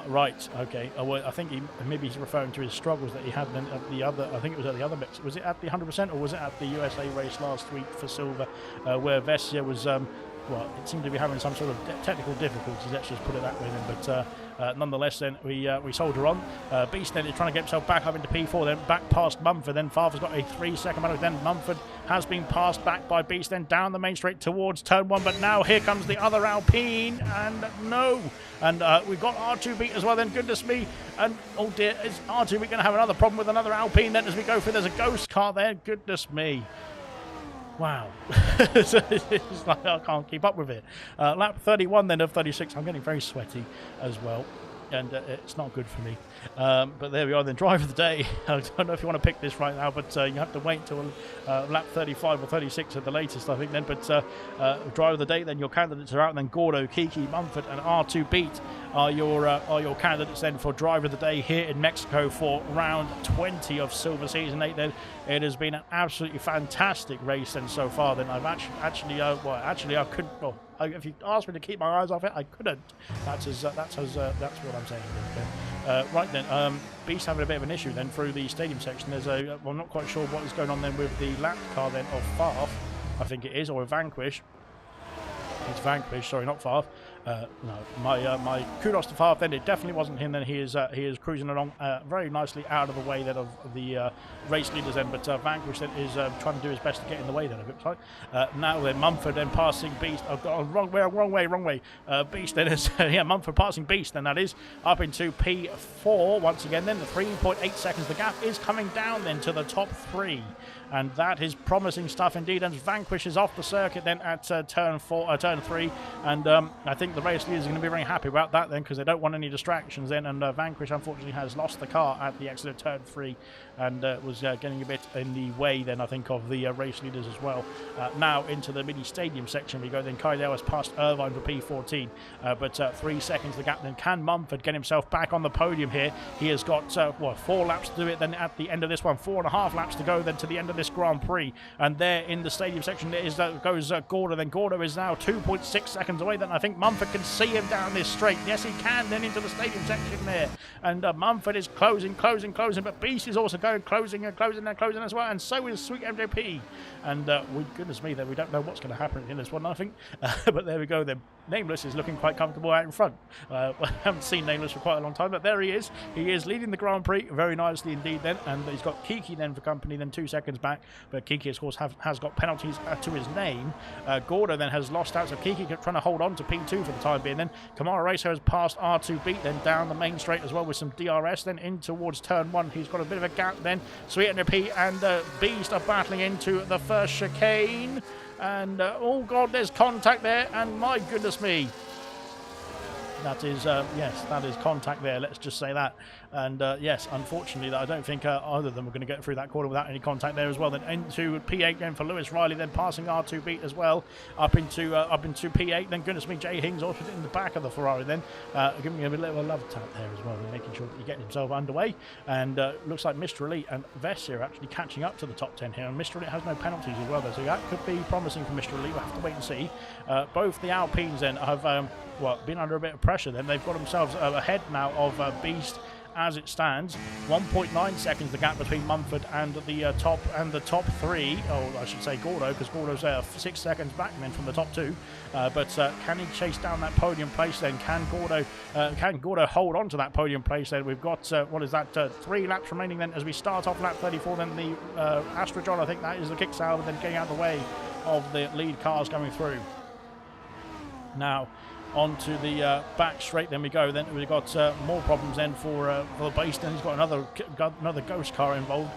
Right, okay. Well, I think maybe he's referring to his struggles that he had then at the other, I think it was at the other mix. Was it at the 100% or was it at the USA race last week for Silver, where Vessia was, well, it seemed to be having some sort of technical difficulties, let's just put it that way then, but nonetheless then we soldier on. Beast then is trying to get himself back up into P4 then, back past Mumford, then Favre's got a 3-second penalty, then Mumford has been passed back by Beast, then down the main straight towards turn 1, but now here comes the other Alpine, and no, and we've got R2B as well then, goodness me, and oh dear, is R2B going to have another problem with another Alpine then as we go through? There's a ghost car there, goodness me. Wow. It's like I can't keep up with it. Lap 31 then of 36. I'm getting very sweaty as well, and it's not good for me. But there we are then, drive of the day. I don't know if you want to pick this right now, but you have to wait till lap 35 or 36 at the latest, I think then. But drive of the day, then your candidates are out, and then Gordo, Kiki, Mumford and R2B are your candidates then for drive of the day here in Mexico for round 20 of Silver Season 8 then. It has been an absolutely fantastic race then so far then. I've actually I couldn't, well, if you asked me to keep my eyes off it, I couldn't. That's what I'm saying. Right then, Beast having a bit of an issue then through the stadium section. There's well, I'm not quite sure what is going on then with the lap car then of Favre, I think it is, or Vanquish. It's Vanquish, sorry, not Favre. No, my kudos to Favre then. It definitely wasn't him then. He is cruising along very nicely out of the way then of the race leaders then, but Vanquish then is trying to do his best to get in the way then, it looks like. Now then Mumford then passing Beast. Oh, wrong way. Beast then is yeah, Mumford passing Beast then, that is, up into P4 once again then. The 3.8 seconds, the gap is coming down then to the top 3, and that is promising stuff indeed. And Vanquish is off the circuit then at turn 3, and I think the race leaders are going to be very happy about that then, because they don't want any distractions then, and Vanquish unfortunately has lost the car at the exit of turn 3, and was getting a bit in the way then, I think, of the race leaders as well. Now into the mini stadium section we go then. Kaidel has passed Irvine for P14, but 3 seconds the gap then. Can Mumford get himself back on the podium here? He has got 4 laps to do it then at the end of this one, 4.5 laps to go then to the end of this Grand Prix. And there in the stadium section there goes Gordo. Then Gordo is now 2.6 seconds away. Then I think Mumford can see him down this straight. Yes, he can. Then into the stadium section there. And Mumford is closing. But Beast is also going closing as well. And so is Sweet MJP. And goodness me, then we don't know what's going to happen in this one, I think. But there we go then. Nameless is looking quite comfortable out in front. I haven't seen Nameless for quite a long time, but there he is. He is leading the Grand Prix very nicely indeed then, and he's got Kiki then for company, then 2 seconds back, but Kiki of course has got penalties to his name. Gordo then has lost out, so Kiki trying to hold on to P2 for the time being then. Kamara Racer has passed R2B, then down the main straight as well with some DRS, then in towards turn 1. He's got a bit of a gap then. Sweet NP and Beast are battling into the first chicane. And, oh God, there's contact there, and my goodness me. That is, yes, that is contact there, let's just say that. And, yes, unfortunately, I don't think either of them are going to get through that corner without any contact there as well. Then into P8 then for Lewis Riley, then passing R2 as well, up into P8. Then, goodness me, Jay Hings also in the back of the Ferrari then, giving him a little love tap there as well, and making sure that he gets himself underway. And looks like Mr. Elite and Vess are actually catching up to the top 10 here. And Mr. Elite has no penalties as well, though, so that could be promising for Mr. Elite. We'll have to wait and see. Both the Alpines then have been under a bit of pressure then. They've got themselves ahead now of Beast as it stands. 1.9 seconds the gap between Mumford and the top 3. Oh, I should say Gordo, because Gordo's 6 seconds back then from the top 2. But can he chase down that podium place then? Can Gordo hold on to that podium place then? We've got 3 laps remaining then as we start off lap 34. Then the Astrojon, I think that is the kick salve, then getting out of the way of the lead cars coming through. Now onto the back straight then we go. Then we've got more problems then for the base. Then he's got another ghost car involved.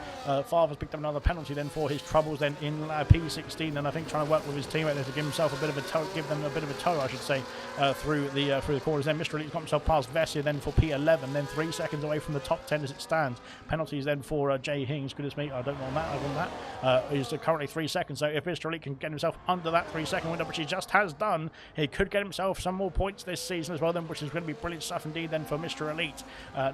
Father's picked up another penalty then for his troubles then in P16, and I think trying to work with his teammate there to give himself a bit of a tow, I should say, through the corners. Then Mr. Elite's got himself past Vessia then for P11, then 3 seconds away from the top 10 as it stands. Penalties then for Jay Hings. Goodness me, I don't know on that. Other than that, he's currently 3 seconds. So if Mr. Elite can get himself under that 3 second window, which he just has done, he could get himself some more points this season as well then, which is going to be brilliant stuff indeed then for Mr. Elite.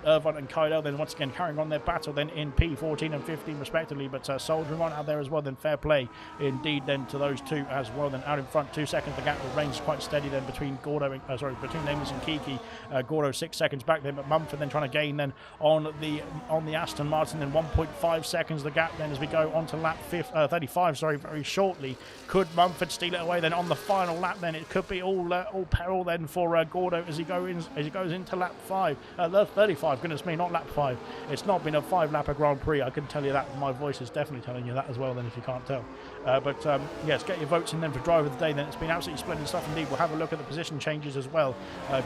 Irvine and Kyle then once again carrying on their battle then in P14 and 15 respectively, but soldiering on out there as well then. Fair play indeed then to those two as well then. Out in front 2 seconds the gap remains quite steady then between between Nameless and Kiki. Gordo 6 seconds back then, but Mumford then trying to gain then on the Aston Martin. Then 1.5 seconds the gap then as we go on to lap 35 very shortly. Could Mumford steal it away then on the final lap? Then it could be all peril then for Gordo as he goes into lap 35. Goodness me, not lap 5. It's not been a 5-lapper Grand Prix, I can tell you that. My voice is definitely telling you that as well then, if you can't tell. Yes, get your votes in then for driver of the day then. It's been absolutely splendid stuff indeed. We'll have a look at the position changes as well.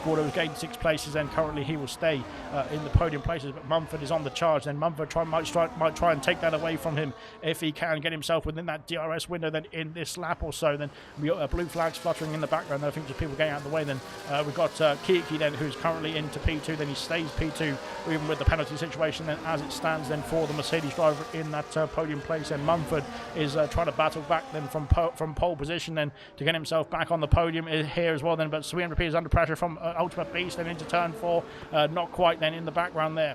Gordo has gained 6 places and currently he will stay in the podium places, but Mumford is on the charge. Then Mumford might try and take that away from him if he can get himself within that DRS window then in this lap or so. Then we got blue flags fluttering in the background. I think just people getting out of the way. Then we've got Kiki then, who's currently into P2. Then he stays P2 even with the penalty situation then as it stands then for the Mercedes driver in that podium place. And Mumford is trying to battle back then from pole position then to get himself back on the podium here as well then. But Sweet is under pressure from Ultimate Beast then into turn 4. Not quite then in the background there.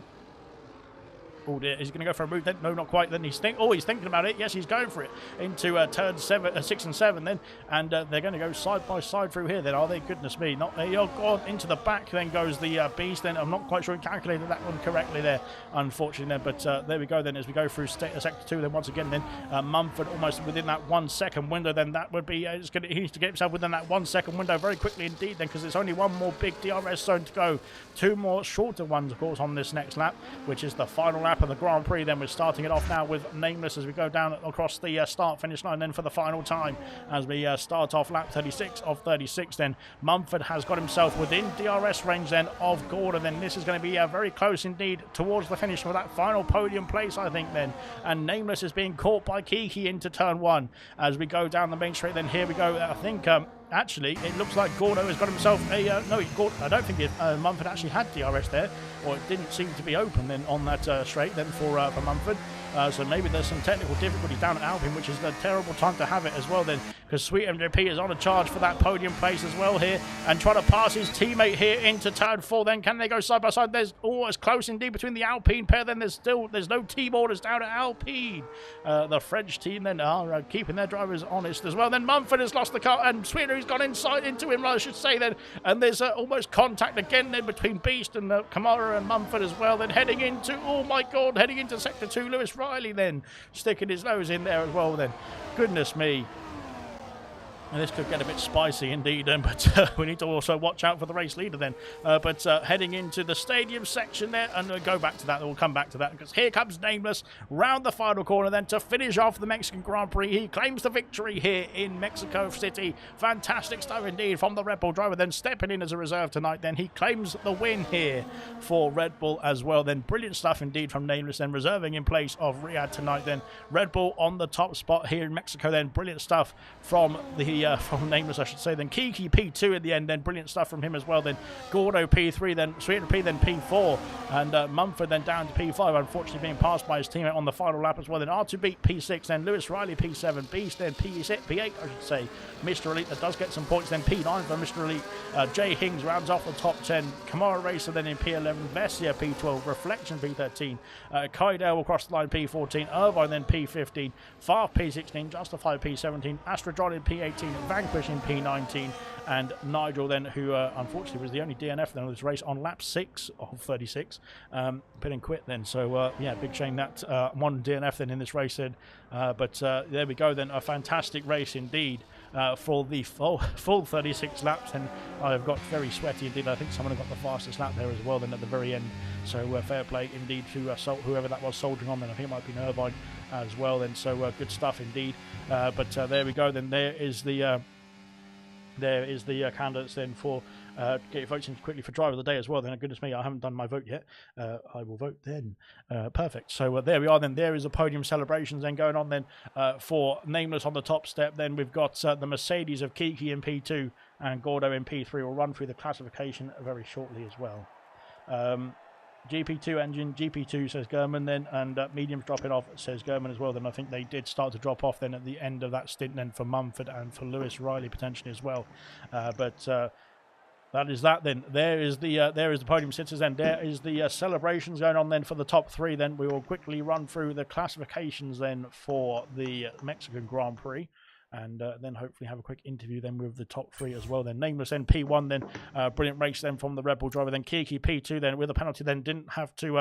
Oh dear, is he going to go for a move then? No, not quite. Then he's thinking about it. Yes, he's going for it into turn 6 and 7 then, and they're going to go side by side through here then, are they? Goodness me. Not there. Oh God, into the back then goes the Beast then. I'm not quite sure he calculated that one correctly there, unfortunately then, but there we go then as we go through sector 2 then once again then. Mumford almost within that 1 second window then. That would be, he needs to get himself within that 1 second window very quickly indeed then, because there's only one more big DRS zone to go. 2 more shorter ones of course on this next lap, which is the final lap of the Grand Prix. Then we're starting it off now with Nameless as we go down across the start finish line then for the final time as we start off lap 36 of 36 then. Mumford has got himself within DRS range then of Gordo. Then this is going to be very close indeed towards the finish for that final podium place, I think then. And Nameless is being caught by Kiki into turn 1 as we go down the main straight. Then here we go. I think actually, it looks like Gordo has got himself a... I don't think Mumford actually had DRS there, or it didn't seem to be open then on that straight then for Mumford. So maybe there's some technical difficulties down at Alpine, which is a terrible time to have it as well then, because Sweet MJP is on a charge for that podium place as well here, and trying to pass his teammate here into turn 4. Then can they go side by side? There's it's close indeed between the Alpine pair. Then there's no team orders down at Alpine. The French team then are keeping their drivers honest as well. Then Mumford has lost the car, and Sweeter's gone inside into him, I should say then, and there's almost contact again then between Beast and Kamara and Mumford as well. Then heading into, oh my god, heading into sector 2, Lewis Riley then sticking his nose in there as well then. Goodness me. And this could get a bit spicy indeed, but we need to also watch out for the race leader then. But heading into the stadium section there, and we'll go back to that, we'll come back to that, because here comes Nameless round the final corner then to finish off the Mexican Grand Prix. He claims the victory here in Mexico City. Fantastic stuff indeed from the Red Bull driver, then stepping in as a reserve tonight. Then he claims the win here for Red Bull as well. Then brilliant stuff indeed from Nameless, then reserving in place of Riyadh tonight. Then Red Bull on the top spot here in Mexico. Then brilliant stuff from from Nameless, I should say. Then Kiki P2 in the end, then brilliant stuff from him as well. Then Gordo P3, then Sweeter P, then P4, and Mumford then down to P5, unfortunately being passed by his teammate on the final lap as well. Then R2 beat P6, then Lewis Riley P7, Beast, then P8, I should say. Mr. Elite that does get some points, then P9 for Mr. Elite. Jay Hings rounds off the top 10. Kamara Racer then in P11, Vessia P12, Reflection P13, Kaidel across the line P14, Irvine then P15, Farf P16, Justify P17, Astrodron in P18, Vanquish in P19, and Nigel then, who unfortunately was the only DNF then of this race on lap 6 of 36, pit and quit then. So yeah, big shame that one DNF then in this race then. But there we go then, a fantastic race indeed for the full 36 laps, and I've got very sweaty indeed. I think someone got the fastest lap there as well then at the very end. So fair play indeed to whoever that was soldiering on then. I think it might be Irvine as well then. So good stuff indeed. But there we go then. There is the candidates then for get your votes in quickly for driver of the day as well. Then goodness me, I haven't done my vote yet. I will vote then. Perfect. So there we are then. There is a podium celebrations then going on then for Nameless on the top step. Then we've got the Mercedes of Kiki in P2 and Gordo in P3. We'll run through the classification very shortly as well. GP2 engine, GP2 says German then, and mediums dropping off says German as well. Then I think they did start to drop off then at the end of that stint then for Mumford and for Lewis Riley potentially as well. But that is that then. There is the podium sitters then. There is the celebrations going on then for the top 3 then. We will quickly run through the classifications then for the Mexican Grand Prix. And then hopefully have a quick interview then with the top 3 as well. Then Nameless then P1 then, brilliant race then from the Red Bull driver. Then Kiki P2 then with a penalty then didn't have to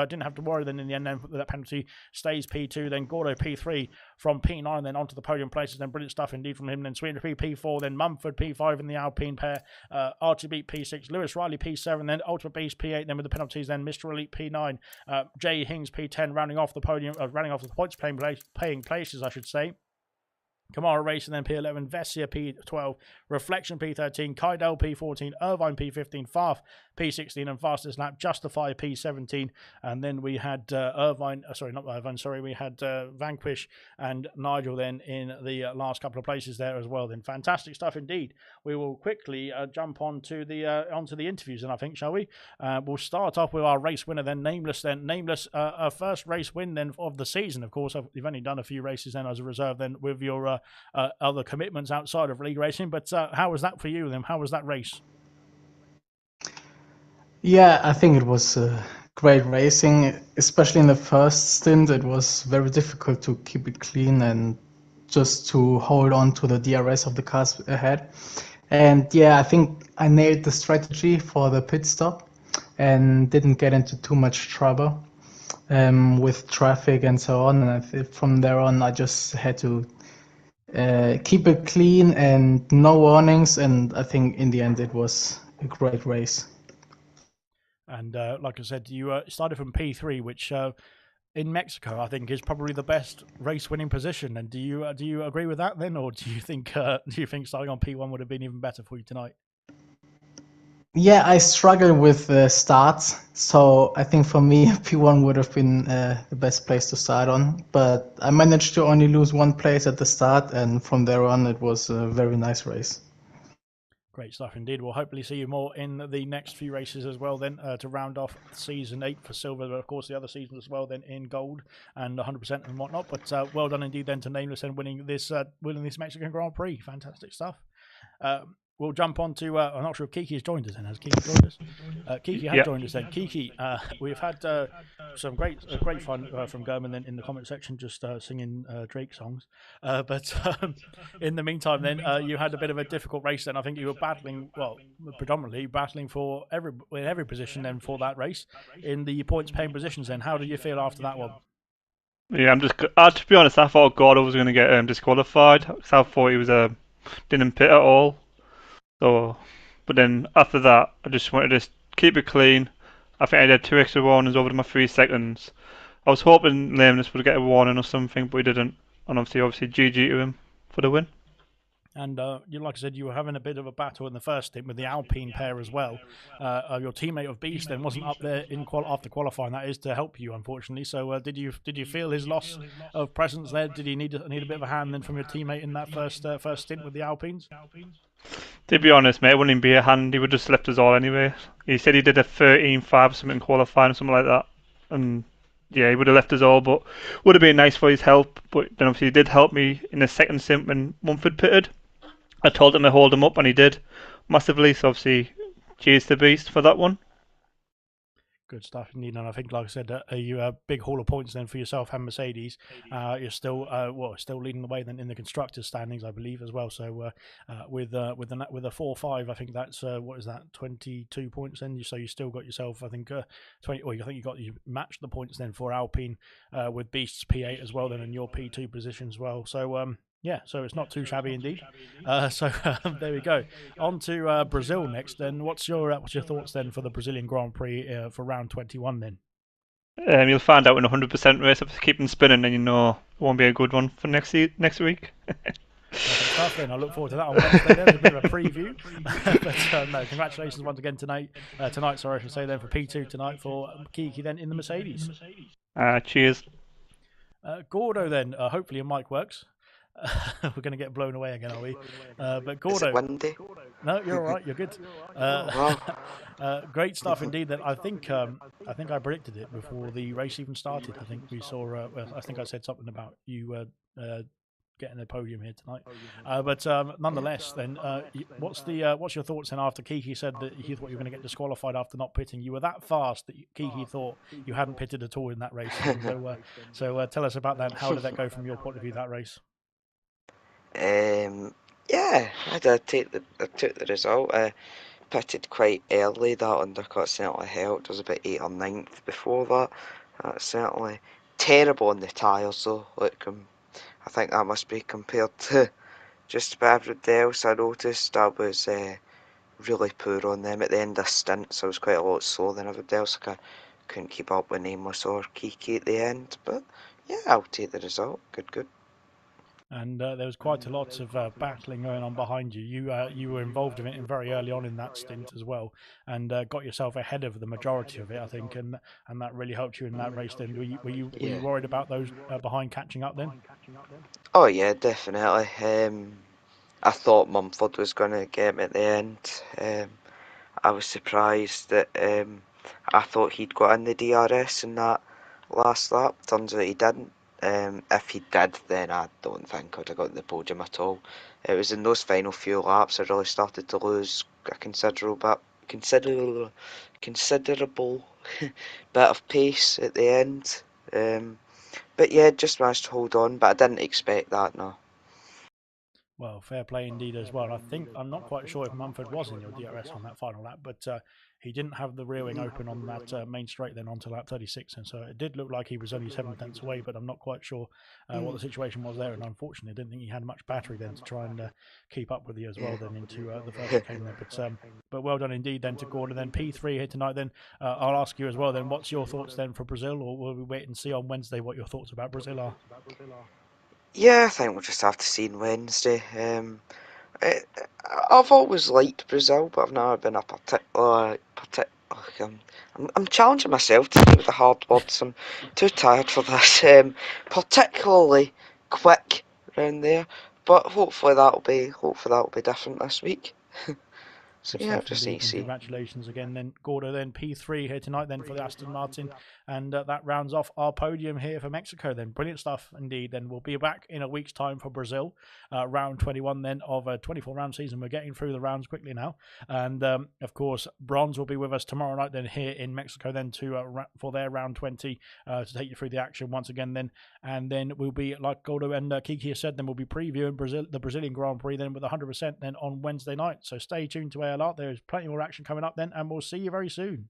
worry then in the end. Then that penalty stays P2. Then Gordo P3 from P9 then onto the podium places. Then brilliant stuff indeed from him. Then Sweeter P4 then Mumford P5 in the Alpine pair. RTB P6, Lewis Riley P7 then Ultimate Beast P8 then with the penalties. Then Mr. Elite P9, Jay Hings P10 rounding off the podium, rounding off the points paying places I should say. Kamara Racing then P11, Vessia P12, Reflection P13, Kaidel P14, Irvine P15, Farf P16, and fastest lap Justify P17. And then we had we had Vanquish and Nigel then in the last couple of places there as well. Then fantastic stuff indeed. We will quickly jump onto the interviews, and I think, shall we? We'll start off with our race winner then, Nameless. Then Nameless, a first race win then of the season. Of course, you've only done a few races then as a reserve then with your other commitments outside of league racing, but how was that for you then? How was that race? Yeah, I think it was great racing, especially in the first stint. It was very difficult to keep it clean and just to hold on to the DRS of the cars ahead. And yeah, I think I nailed the strategy for the pit stop and didn't get into too much trouble with traffic and so on. And from there on, I just had to keep it clean and no warnings. And I think in the end, it was a great race. And like I said, you started from P3, which in Mexico I think is probably the best race-winning position. And do you agree with that then, or do you think starting on P1 would have been even better for you tonight? Yeah, I struggle with starts, so I think for me P1 would have been the best place to start on. But I managed to only lose one place at the start, and from there on it was a very nice race. Great stuff indeed. We'll hopefully see you more in the next few races as well then to round off season 8 for silver, but of course the other seasons as well then in gold and 100% and whatnot. But well done indeed then to Nameless and winning this Mexican Grand Prix. Fantastic stuff. We'll jump on to, I'm not sure if Kiki has joined us then. Has Kiki joined us? Kiki has joined us then. Kiki, we've had some great fun from German then in the comment section, just singing Drake songs. But in the meantime then, you had a bit of a difficult race then. I think you were battling, well, predominantly battling for every position then for that race in the points paying positions then. How did you feel after that one? Yeah, to be honest, I thought Gordo was going to get disqualified. I thought he was didn't pit at all. So, but then after that, I just wanted to keep it clean. I think I did 2 extra warnings over my 3 seconds. I was hoping Lameness would get a warning or something, but he didn't. And obviously GG to him for the win. And like I said, you were having a bit of a battle in the first stint with the Alpine pair as well. Your teammate of Beast then wasn't up there after qualifying, that is, to help you, unfortunately. So did you feel his loss of presence there? Did he need a bit of a hand then from your teammate in that first stint with the Alpines? To be honest, mate, it wouldn't even be a hand. He would just left us all anyway. He said he did a 13.5 something qualifying or something like that. And yeah, he would have left us all, but would have been nice for his help. But then obviously he did help me in the second stint when Mumford pitted. I told him to hold him up, and he did massively. So obviously, cheers to Beast for that one. Good stuff indeed, and I think, like I said, you a big haul of points then for yourself and Mercedes. You're still leading the way then in the constructors' standings, I believe, as well. So with a 4-5, I think that's what is that, 22 points then. So you still got yourself, I think, 20. Or I think you matched the points then for Alpine with Beast's P8 as well, then in your P2 position as well. So yeah, so it's not too shabby indeed. So there we go. On to Brazil next. Then, what's your thoughts then for the Brazilian Grand Prix for round 21? Then you'll find out in 100% race. If keep them spinning, and you know it won't be a good one for next week. Perfect stuff. Then I look forward to that on Wednesday. There's a bit of a preview. But no, congratulations once again tonight. Sorry, I should say then for P2 tonight for Kiki then in the Mercedes. Cheers. Gordo then. Hopefully your mic works. We're going to get blown away again, are we? But Gordo, is it windy? No, you're all right. You're good. Great stuff indeed. That I think I predicted it before the race even started. I think we saw. I think I said something about you getting a podium here tonight. But nonetheless, then what's your thoughts then after Kiki said that he thought you were going to get disqualified after not pitting? You were that fast that Kiki thought you hadn't pitted at all in that race. So tell us about that. How did that go from your point of view, that race? Yeah, I took the result. I pitted quite early. That undercut certainly helped. I was about 8th or 9th before that. That's certainly terrible on the tyres though. I think that must be compared to just about everybody else. I noticed I was really poor on them at the end of stints. I was quite a lot slower than everybody else. I couldn't keep up with Nameless or Kiki at the end. But yeah, I'll take the result. Good. And there was quite a lot of battling going on behind you. You were involved in it very early on in that stint as well, and got yourself ahead of the majority of it, I think, and that really helped you in that race. Then were you worried about those behind catching up then? Oh yeah, definitely. I thought Mumford was going to get me at the end. I was surprised that I thought he'd got in the DRS in that last lap. Turns out he didn't. If he did, then I don't think I'd have got the podium at all. It was in those final few laps I really started to lose a considerable bit of pace at the end. But yeah, just managed to hold on, but I didn't expect that, no. Well, fair play indeed as well. I'm not quite sure if Mumford was in your DRS on that final lap, but he didn't have the rear wing open on that main straight then onto lap 36, and so it did look like he was only 7 tenths away, but I'm not quite sure what the situation was there, and unfortunately I didn't think he had much battery then to try and keep up with you as well then into the first chicane there. But well done indeed then to Gordon. Then P3 here tonight then. I'll ask you as well then, what's your thoughts then for Brazil, or will we wait and see on Wednesday what your thoughts about Brazil are? Yeah, I think we'll just have to see on Wednesday. I've always liked Brazil, but I've never been a I'm challenging myself to with the hard words. I'm too tired for this. Particularly quick around there, but hopefully that'll be different this week. So Good yeah, stuff just indeed, and easy. congratulations again then, Gordo. Then P3 here tonight then for the Aston Martin, and that rounds off our podium here for Mexico then. Brilliant stuff indeed. Then we'll be back in a week's time for Brazil, round 21 then of a 24-round season. We're getting through the rounds quickly now, and of course Bronze will be with us tomorrow night then here in Mexico then to for their round 20 to take you through the action once again then, and then we'll be, like Gordo and Kiki has said, then we'll be previewing the Brazilian Grand Prix then with 100% then on Wednesday night. So stay tuned to ALR. There's plenty more action coming up then, and we'll see you very soon.